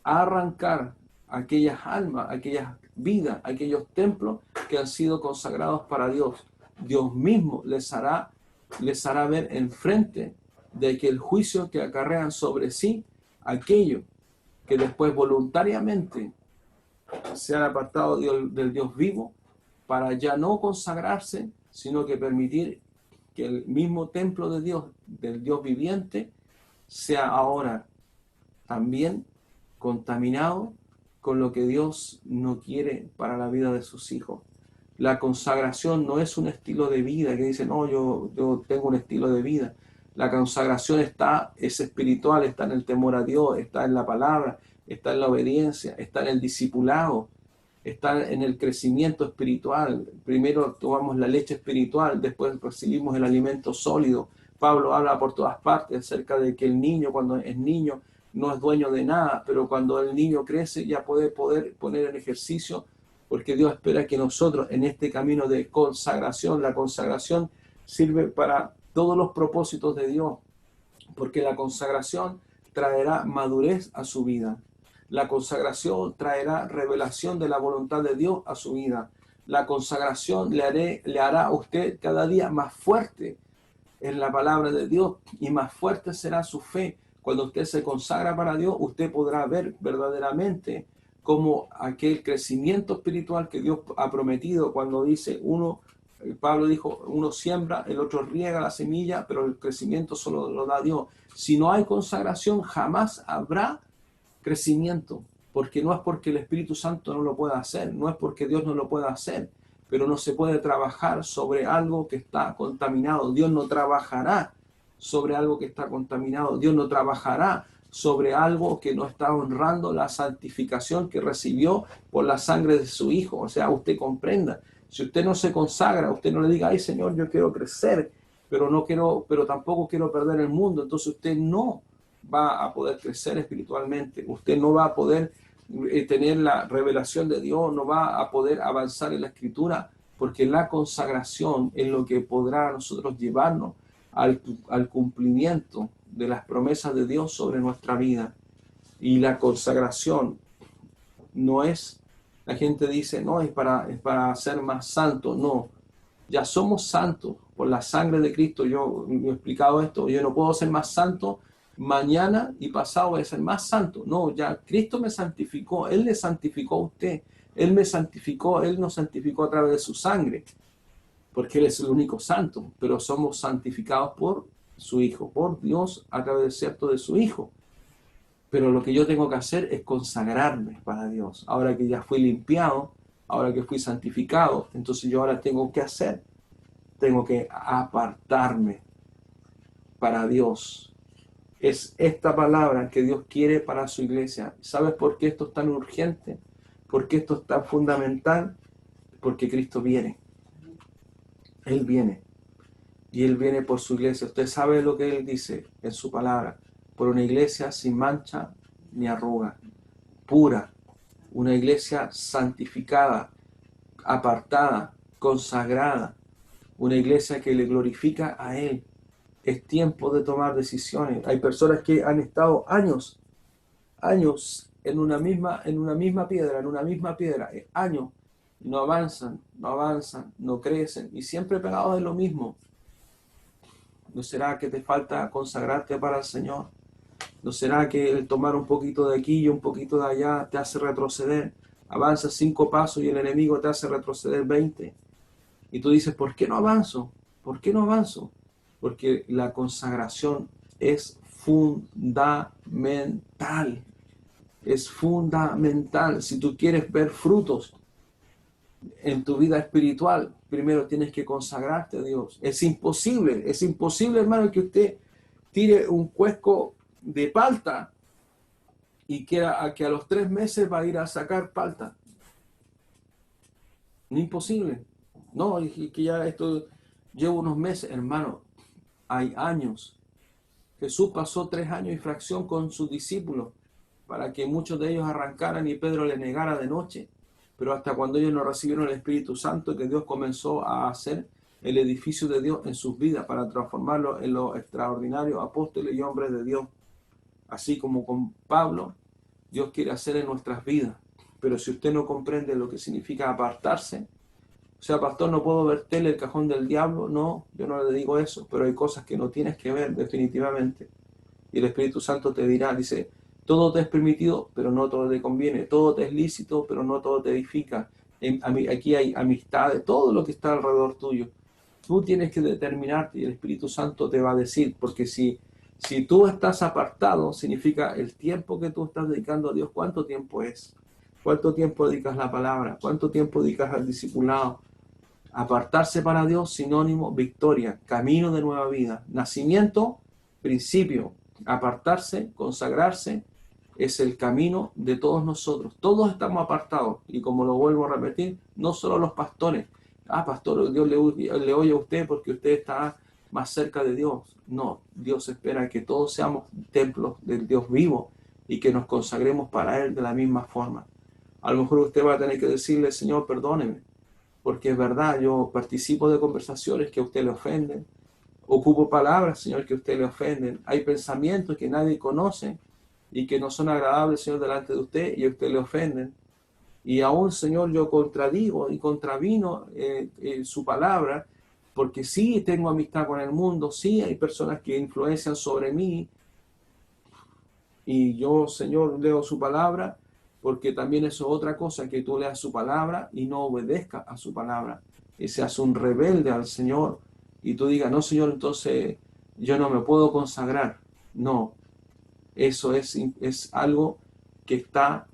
a arrancar aquellas almas, aquellas vidas, aquellos templos que han sido consagrados para Dios? Dios mismo les hará ver enfrente de que el juicio que acarrean sobre sí aquellos que después voluntariamente se han apartado del Dios vivo para ya no consagrarse, sino que permitir que el mismo templo de Dios, del Dios viviente, sea ahora también contaminado con lo que Dios no quiere para la vida de sus hijos. La consagración no es un estilo de vida que dice, no, yo tengo un estilo de vida. La consagración es espiritual, está en el temor a Dios, está en la palabra, está en la obediencia, está en el discipulado, está en el crecimiento espiritual. Primero tomamos la leche espiritual, después recibimos el alimento sólido. Pablo habla por todas partes acerca de que el niño, cuando es niño, no es dueño de nada, pero cuando el niño crece ya puede poner en ejercicio, porque Dios espera que nosotros en este camino de consagración, la consagración sirve para todos los propósitos de Dios, porque la consagración traerá madurez a su vida. La consagración traerá revelación de la voluntad de Dios a su vida. La consagración le hará a usted cada día más fuerte en la palabra de Dios y más fuerte será su fe. Cuando usted se consagra para Dios, usted podrá ver verdaderamente cómo aquel crecimiento espiritual que Dios ha prometido, cuando dice Pablo dijo, uno siembra, el otro riega la semilla, pero el crecimiento solo lo da Dios. Si no hay consagración, jamás habrá crecimiento, porque no es porque el Espíritu Santo no lo pueda hacer, no es porque Dios no lo pueda hacer, pero no se puede trabajar sobre algo que está contaminado. Dios no trabajará sobre algo que está contaminado. Dios no trabajará sobre algo que no está honrando la santificación que recibió por la sangre de su Hijo. O sea, usted comprenda. Si usted no se consagra, usted no le diga, ay Señor, yo quiero crecer, pero tampoco quiero perder el mundo. Entonces usted no va a poder crecer espiritualmente. Usted no va a poder tener la revelación de Dios, no va a poder avanzar en la Escritura, porque la consagración es lo que podrá a nosotros llevarnos al cumplimiento de las promesas de Dios sobre nuestra vida. Y la consagración no es, la gente dice, no, es para ser más santo. No, ya somos santos por la sangre de Cristo. Yo he explicado esto, yo no puedo ser más santo mañana y pasado voy a ser más santo. No, ya Cristo me santificó, Él le santificó a usted, Él me santificó, Él nos santificó a través de su sangre, porque Él es el único santo, pero somos santificados por su Hijo, por Dios a través de su Hijo. Pero lo que yo tengo que hacer es consagrarme para Dios. Ahora que ya fui limpiado, ahora que fui santificado, entonces yo ahora tengo que hacer, tengo que apartarme para Dios. Es esta palabra que Dios quiere para su iglesia. ¿Sabes por qué esto es tan urgente? ¿Por qué esto es tan fundamental? Porque Cristo viene. Él viene. Y Él viene por su iglesia. Usted sabe lo que Él dice en su palabra. Por una iglesia sin mancha ni arruga. Pura. Una iglesia santificada, apartada, consagrada. Una iglesia que le glorifica a Él. Es tiempo de tomar decisiones. Hay personas que han estado años en una misma piedra, años, no avanzan, no crecen y siempre pegados en lo mismo. ¿No será que te falta consagrarte para el Señor? ¿No será que el tomar un poquito de aquí y un poquito de allá te hace retroceder? Avanzas 5 pasos y el enemigo te hace retroceder 20. Y tú dices, ¿por qué no avanzo? ¿Por qué no avanzo? porque la consagración es fundamental. Es fundamental. Si tú quieres ver frutos en tu vida espiritual, primero tienes que consagrarte a Dios. Es imposible, hermano, que usted tire un cuesco de palta y que a los 3 meses va a ir a sacar palta. No, imposible. No, y que ya esto llevo unos meses, hermano. Hay años. Jesús pasó 3 años y fracción con sus discípulos para que muchos de ellos arrancaran y Pedro le negara de noche. Pero hasta cuando ellos no recibieron el Espíritu Santo, que Dios comenzó a hacer el edificio de Dios en sus vidas para transformarlos en los extraordinarios apóstoles y hombres de Dios. Así como con Pablo, Dios quiere hacer en nuestras vidas. Pero si usted no comprende lo que significa apartarse, o sea, pastor, no puedo ver tele, el cajón del diablo. No, yo no le digo eso, pero hay cosas que no tienes que ver definitivamente. Y el Espíritu Santo te dirá, dice, todo te es permitido, pero no todo te conviene. Todo te es lícito, pero no todo te edifica. Aquí hay amistades, todo lo que está alrededor tuyo. Tú tienes que determinarte y el Espíritu Santo te va a decir, porque si tú estás apartado, significa el tiempo que tú estás dedicando a Dios. ¿Cuánto tiempo es? ¿Cuánto tiempo dedicas a la palabra? ¿Cuánto tiempo dedicas al discipulado? Apartarse para Dios, sinónimo, victoria, camino de nueva vida, nacimiento, principio. Apartarse, consagrarse, es el camino de todos nosotros. Todos estamos apartados. Y como lo vuelvo a repetir, no solo los pastores. Pastor, Dios le oye a usted porque usted está más cerca de Dios. No, Dios espera que todos seamos templos del Dios vivo y que nos consagremos para Él de la misma forma. A lo mejor usted va a tener que decirle, Señor, perdóneme, porque es verdad, yo participo de conversaciones que a usted le ofenden, ocupo palabras, Señor, que a usted le ofenden, hay pensamientos que nadie conoce y que no son agradables, Señor, delante de usted y a usted le ofenden. Y aún, Señor, yo contradigo y contravino su palabra, porque sí tengo amistad con el mundo, sí hay personas que influencian sobre mí, y yo, Señor, leo su palabra, porque también eso es otra cosa, que tú leas su palabra y no obedezcas a su palabra, y seas un rebelde al Señor, y tú digas, no, Señor, entonces yo no me puedo consagrar. No, eso es algo que está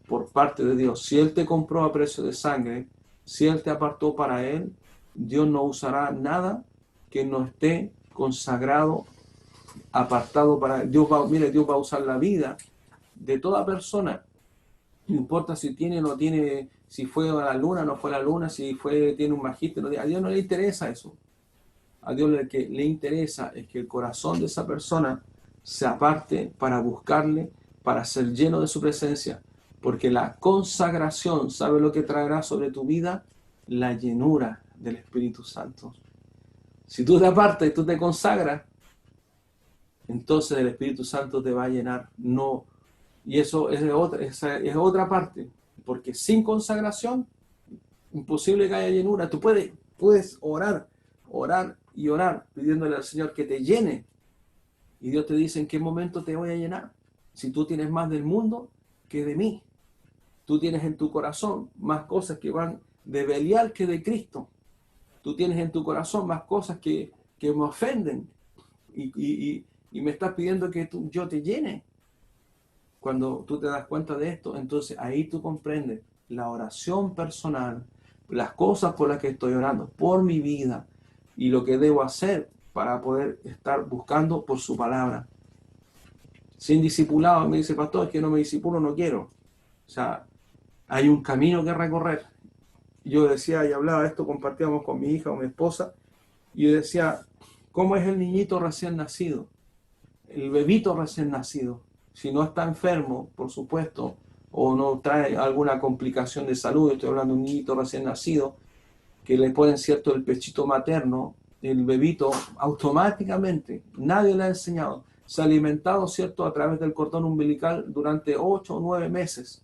por parte de Dios. Si Él te compró a precio de sangre, si Él te apartó para Él, Dios no usará nada que no esté consagrado, apartado para Él. Dios va a usar la vida de toda persona. No importa si tiene o no tiene, si fue a la luna o no fue a la luna, si tiene un magíster. A Dios no le interesa eso. A Dios lo que le interesa es que el corazón de esa persona se aparte para buscarle, para ser lleno de su presencia. Porque la consagración, ¿sabe lo que traerá sobre tu vida? La llenura del Espíritu Santo. Si tú te apartas y tú te consagras, entonces el Espíritu Santo te va a llenar. No, y eso es otra parte. Porque sin consagración, imposible que haya llenura. Tú puedes orar y orar, pidiéndole al Señor que te llene. Y Dios te dice, ¿en qué momento te voy a llenar? Si tú tienes más del mundo que de mí. Tú tienes en tu corazón más cosas que van de Belial que de Cristo. Tú tienes en tu corazón más cosas que me ofenden. Y me estás pidiendo que yo te llene. Cuando tú te das cuenta de esto, entonces ahí tú comprendes la oración personal, las cosas por las que estoy orando, por mi vida, y lo que debo hacer para poder estar buscando por su palabra. Sin discipulado, me dice, pastor, es que no me discipulo, no quiero. O sea, hay un camino que recorrer. Yo decía y hablaba esto, compartíamos con mi hija o mi esposa, y yo decía, ¿cómo es el niñito recién nacido? El bebito recién nacido. Si no está enfermo, por supuesto, o no trae alguna complicación de salud, estoy hablando de un niñito recién nacido, que le ponen, cierto, el pechito materno, el bebito automáticamente, nadie le ha enseñado, se ha alimentado, cierto, a través del cordón umbilical durante 8 o 9 meses.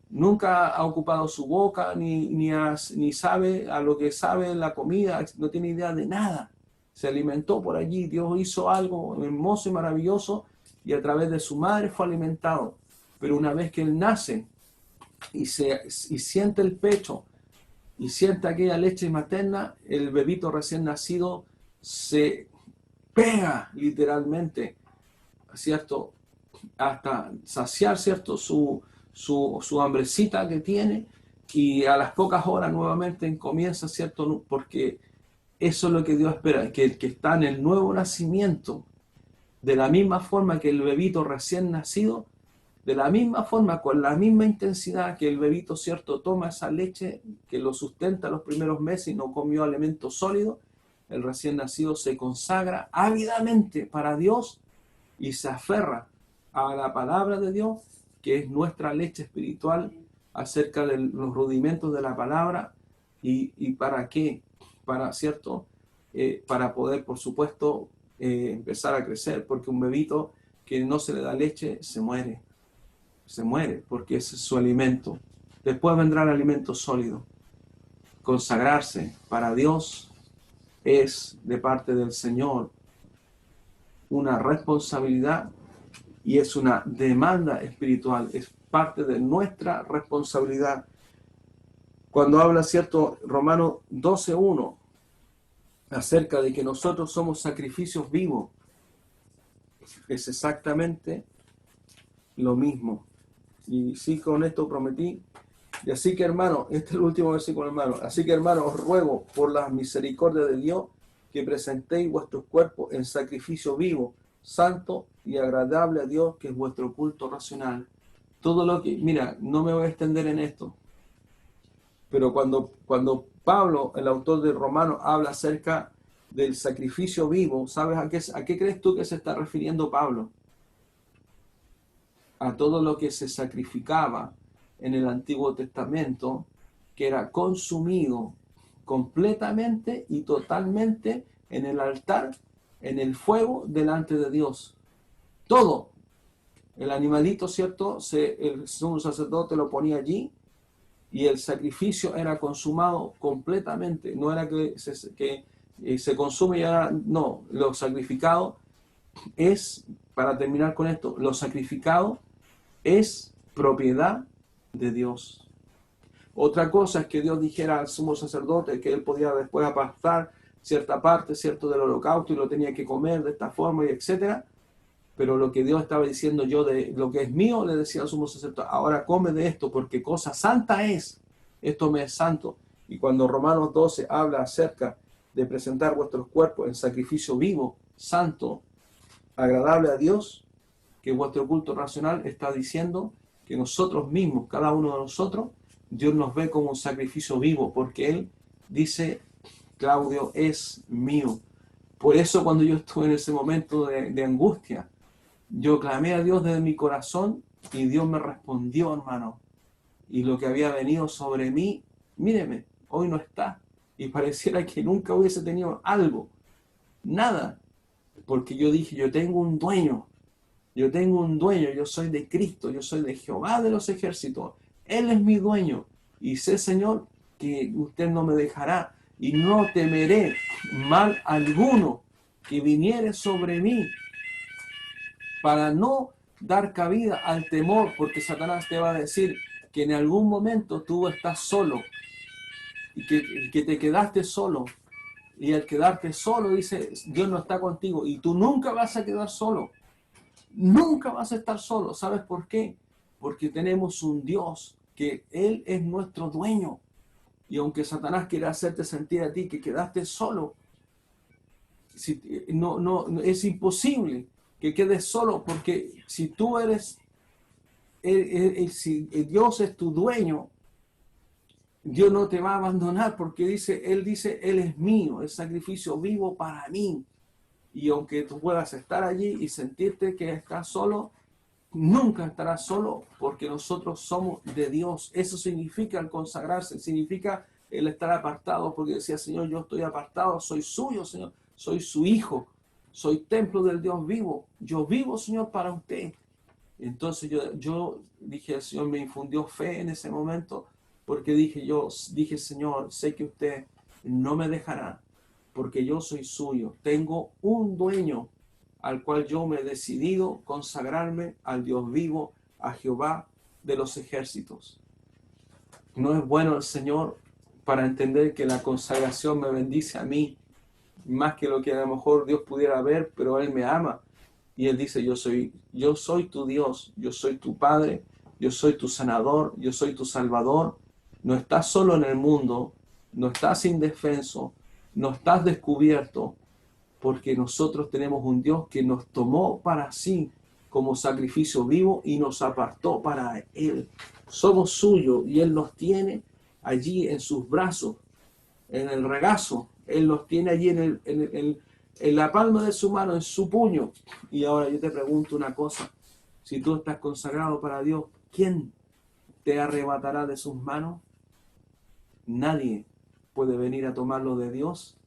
Nunca ha ocupado su boca, ni sabe a lo que sabe la comida, no tiene idea de nada. Se alimentó por allí, Dios hizo algo hermoso y maravilloso, y a través de su madre fue alimentado. Pero una vez que él nace y siente el pecho, y siente aquella leche materna, el bebito recién nacido se pega literalmente, ¿cierto? Hasta saciar, ¿cierto? Su hambrecita que tiene, y a las pocas horas nuevamente comienza, ¿cierto? Porque eso es lo que Dios espera, que el que está en el nuevo nacimiento, de la misma forma que el bebito recién nacido, de la misma forma, con la misma intensidad que el bebito, ¿cierto?, toma esa leche que lo sustenta los primeros meses y no comió alimento sólido, el recién nacido se consagra ávidamente para Dios y se aferra a la palabra de Dios, que es nuestra leche espiritual acerca de los rudimentos de la palabra. ¿Y para qué? Para, ¿cierto? Para poder, por supuesto, empezar a crecer, porque un bebito que no se le da leche se muere, porque ese es su alimento. Después vendrá el alimento sólido. Consagrarse para Dios es, de parte del Señor, una responsabilidad y es una demanda espiritual, es parte de nuestra responsabilidad. Cuando habla, ¿cierto?, Romanos 12:1, acerca de que nosotros somos sacrificios vivos, es exactamente lo mismo. Y sí, con esto prometí. Y así que, hermano, este es el último versículo, hermano. Así que, hermano, os ruego por la misericordia de Dios que presentéis vuestros cuerpos en sacrificio vivo, santo y agradable a Dios, que es vuestro culto racional. Todo lo que, mira, no me voy a extender en esto, pero cuando Pablo, el autor de Romanos, habla acerca del sacrificio vivo, ¿sabes a qué crees tú que se está refiriendo Pablo? A todo lo que se sacrificaba en el Antiguo Testamento, que era consumido completamente y totalmente en el altar, en el fuego, delante de Dios. Todo. El animalito, ¿cierto? El sumo sacerdote lo ponía allí y el sacrificio era consumado completamente. No era que se consume y ahora no. Lo sacrificado es, para terminar con esto, lo sacrificado es propiedad de Dios. Otra cosa es que Dios dijera al sumo sacerdote que él podía después apartar cierta parte, ¿cierto?, del holocausto y lo tenía que comer de esta forma y etcétera. Pero lo que Dios estaba diciendo, yo de lo que es mío, le decía al sumo sacerdote, ahora come de esto porque cosa santa es, esto me es santo. Y cuando Romanos 12 habla acerca de presentar vuestros cuerpos en sacrificio vivo, santo, agradable a Dios, que vuestro culto racional, está diciendo que nosotros mismos, cada uno de nosotros, Dios nos ve como un sacrificio vivo, porque Él dice, Claudio es mío. Por eso cuando yo estuve en ese momento de angustia, yo clamé a Dios desde mi corazón y Dios me respondió, hermano. Y lo que había venido sobre mí, míreme, hoy no está. Y pareciera que nunca hubiese tenido algo, nada. Porque yo dije, yo tengo un dueño, yo soy de Cristo, yo soy de Jehová de los ejércitos. Él es mi dueño. Y sé, Señor, que usted no me dejará y no temeré mal alguno que viniere sobre mí, para no dar cabida al temor, porque Satanás te va a decir que en algún momento tú estás solo y que te quedaste solo. Y al quedarte solo, dice, Dios no está contigo y tú nunca vas a quedar solo. Nunca vas a estar solo. ¿Sabes por qué? Porque tenemos un Dios que Él es nuestro dueño. Y aunque Satanás quiera hacerte sentir a ti que quedaste solo, no, es imposible que quedes solo, porque si tú eres, si Dios es tu dueño, Dios no te va a abandonar, porque Él es mío, es sacrificio vivo para mí. Y aunque tú puedas estar allí y sentirte que estás solo, nunca estarás solo, porque nosotros somos de Dios. Eso significa el consagrarse, significa el estar apartado, porque decía, Señor, yo estoy apartado, soy suyo, Señor, soy su hijo, soy templo del Dios vivo, yo vivo, Señor, para usted. Entonces yo dije, el Señor me infundió fe en ese momento, porque dije, Señor, sé que usted no me dejará, porque yo soy suyo, tengo un dueño al cual yo me he decidido consagrarme, al Dios vivo, a Jehová de los ejércitos. ¿No es bueno el Señor para entender que la consagración me bendice a mí más que lo que a lo mejor Dios pudiera ver, pero Él me ama. Y Él dice, yo soy tu Dios, yo soy tu Padre, yo soy tu sanador, yo soy tu Salvador. No estás solo en el mundo, no estás indefenso, no estás descubierto, porque nosotros tenemos un Dios que nos tomó para sí como sacrificio vivo y nos apartó para Él. Somos suyos y Él nos tiene allí en sus brazos, en el regazo. Él los tiene allí en la palma de su mano, en su puño. Y ahora yo te pregunto una cosa. Si tú estás consagrado para Dios, ¿quién te arrebatará de sus manos? Nadie puede venir a tomarlo de Dios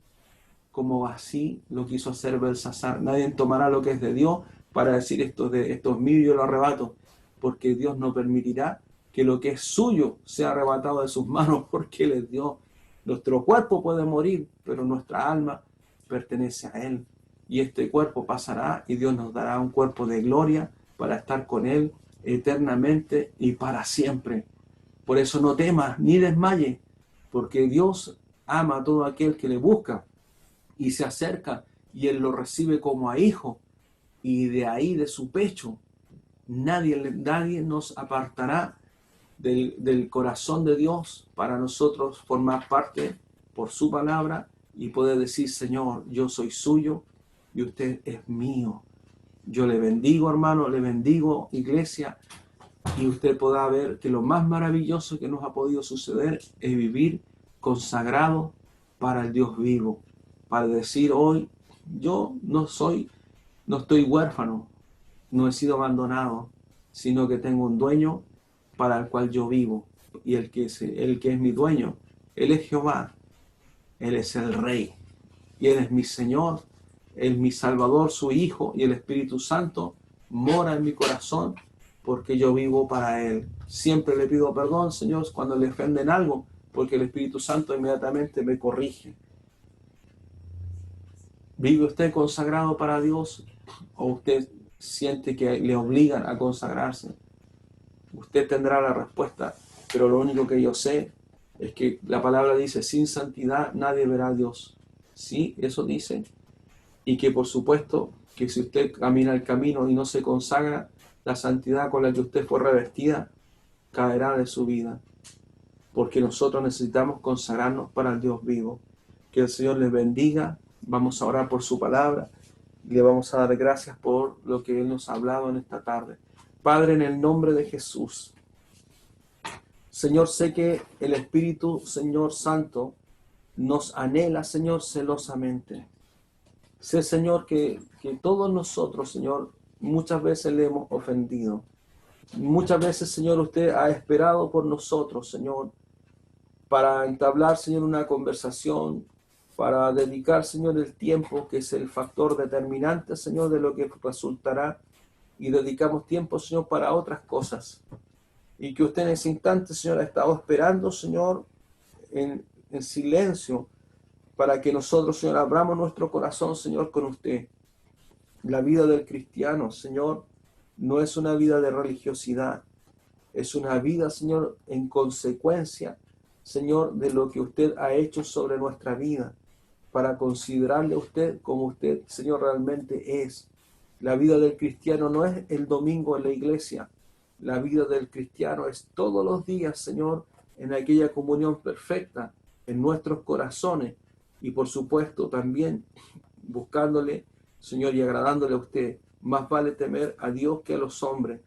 como así lo quiso hacer Belsasar. Nadie tomará lo que es de Dios para decir esto es mío y yo lo arrebato, porque Dios no permitirá que lo que es suyo sea arrebatado de sus manos, porque Él es Dios. Nuestro cuerpo puede morir, pero nuestra alma pertenece a Él. Y este cuerpo pasará y Dios nos dará un cuerpo de gloria para estar con Él eternamente y para siempre. Por eso no temas ni desmayes, porque Dios ama a todo aquel que le busca y se acerca y Él lo recibe como a hijo, y de ahí, de su pecho, nadie nos apartará del corazón de Dios para nosotros formar parte por su palabra y poder decir, Señor, yo soy suyo y usted es mío. Yo le bendigo, hermano, le bendigo, iglesia, y usted podrá ver que lo más maravilloso que nos ha podido suceder es vivir consagrado para el Dios vivo, para decir hoy, yo no estoy huérfano, no he sido abandonado, sino que tengo un dueño para el cual yo vivo, y el que es mi dueño, Él es Jehová, Él es el Rey, y Él es mi Señor, Él es mi Salvador, su Hijo, y el Espíritu Santo mora en mi corazón, porque yo vivo para Él. Siempre le pido perdón, Señor, cuando le ofenden algo, porque el Espíritu Santo inmediatamente me corrige. ¿Vive usted consagrado para Dios o usted siente que le obligan a consagrarse? Usted tendrá la respuesta, pero lo único que yo sé es que la palabra dice, sin santidad nadie verá a Dios. Sí, eso dice. Y que por supuesto que si usted camina el camino y no se consagra, la santidad con la que usted fue revestida caerá de su vida. Porque nosotros necesitamos consagrarnos para el Dios vivo. Que el Señor les bendiga. Vamos a orar por su palabra y le vamos a dar gracias por lo que Él nos ha hablado en esta tarde. Padre, en el nombre de Jesús, Señor, sé que el Espíritu, Señor Santo, nos anhela, Señor, celosamente. Sé, Señor, que todos nosotros, Señor, muchas veces le hemos ofendido. Muchas veces, Señor, usted ha esperado por nosotros, Señor, para entablar, Señor, una conversación, para dedicar, Señor, el tiempo, que es el factor determinante, Señor, de lo que resultará, y dedicamos tiempo, Señor, para otras cosas. Y que usted en ese instante, Señor, ha estado esperando, Señor, en silencio, para que nosotros, Señor, abramos nuestro corazón, Señor, con usted. La vida del cristiano, Señor, no es una vida de religiosidad, es una vida, Señor, en consecuencia, Señor, de lo que usted ha hecho sobre nuestra vida, para considerarle a usted como usted, Señor, realmente es. La vida del cristiano no es el domingo en la iglesia, la vida del cristiano es todos los días, Señor, en aquella comunión perfecta en nuestros corazones y por supuesto también buscándole, Señor, y agradándole a usted. Más vale temer a Dios que a los hombres,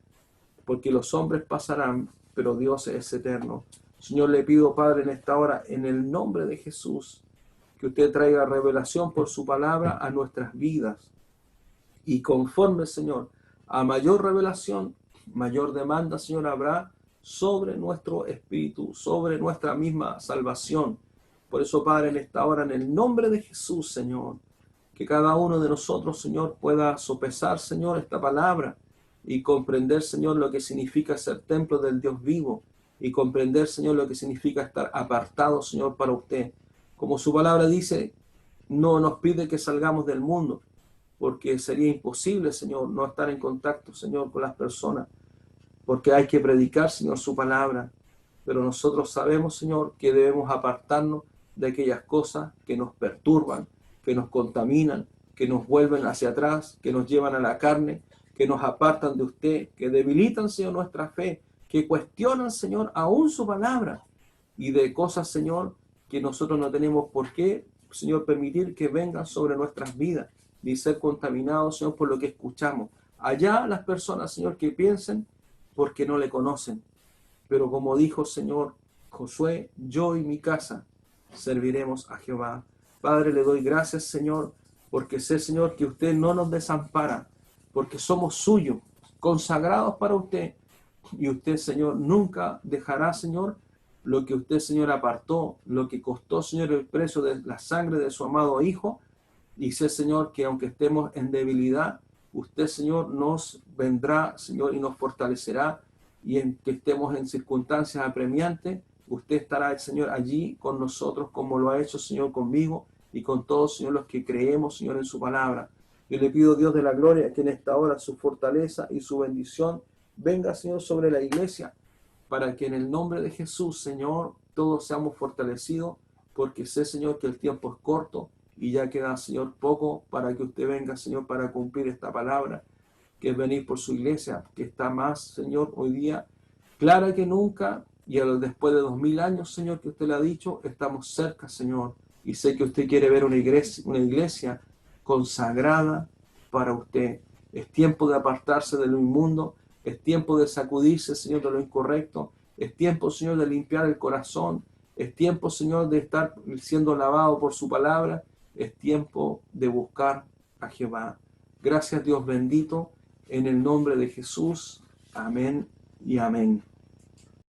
porque los hombres pasarán, pero Dios es eterno. Señor, le pido, Padre, en esta hora, en el nombre de Jesús, que usted traiga revelación por su palabra a nuestras vidas. Y conforme, Señor, a mayor revelación, mayor demanda, Señor, habrá sobre nuestro espíritu, sobre nuestra misma salvación. Por eso, Padre, en esta hora, en el nombre de Jesús, Señor, que cada uno de nosotros, Señor, pueda sopesar, Señor, esta palabra y comprender, Señor, lo que significa ser templo del Dios vivo y comprender, Señor, lo que significa estar apartado, Señor, para usted. Como su palabra dice, no nos pide que salgamos del mundo, porque sería imposible, Señor, no estar en contacto, Señor, con las personas, porque hay que predicar, Señor, su palabra. Pero nosotros sabemos, Señor, que debemos apartarnos de aquellas cosas que nos perturban, que nos contaminan, que nos vuelven hacia atrás, que nos llevan a la carne, que nos apartan de usted, que debilitan, Señor, nuestra fe, que cuestionan, Señor, aún su palabra, y de cosas, Señor, que nosotros no tenemos por qué, Señor, permitir que vengan sobre nuestras vidas, ni ser contaminados, Señor, por lo que escuchamos. Allá las personas, Señor, que piensen porque no le conocen. Pero como dijo, Señor, Josué, yo y mi casa serviremos a Jehová. Padre, le doy gracias, Señor, porque sé, Señor, que usted no nos desampara, porque somos suyos, consagrados para usted. Y usted, Señor, nunca dejará, Señor, lo que usted, Señor, apartó, lo que costó, Señor, el precio de la sangre de su amado Hijo. Y sé, Señor, que aunque estemos en debilidad, usted, Señor, nos vendrá, Señor, y nos fortalecerá. Y en que estemos en circunstancias apremiantes, usted estará, Señor, allí con nosotros, como lo ha hecho, Señor, conmigo y con todos, Señor, los que creemos, Señor, en su palabra. Yo le pido, Dios de la gloria, que en esta hora su fortaleza y su bendición venga, Señor, sobre la iglesia, para que en el nombre de Jesús, Señor, todos seamos fortalecidos, porque sé, Señor, que el tiempo es corto y ya queda, Señor, poco para que usted venga, Señor, para cumplir esta palabra, que es venir por su iglesia, que está más, Señor, hoy día clara que nunca, y después de 2000 años, Señor, que usted le ha dicho, estamos cerca, Señor, y sé que usted quiere ver una iglesia consagrada para usted. Es tiempo de apartarse de lo inmundo, es tiempo de sacudirse, Señor, de lo incorrecto, es tiempo, Señor, de limpiar el corazón, es tiempo, Señor, de estar siendo lavado por su palabra, es tiempo de buscar a Jehová. Gracias, Dios bendito, en el nombre de Jesús. Amén y amén.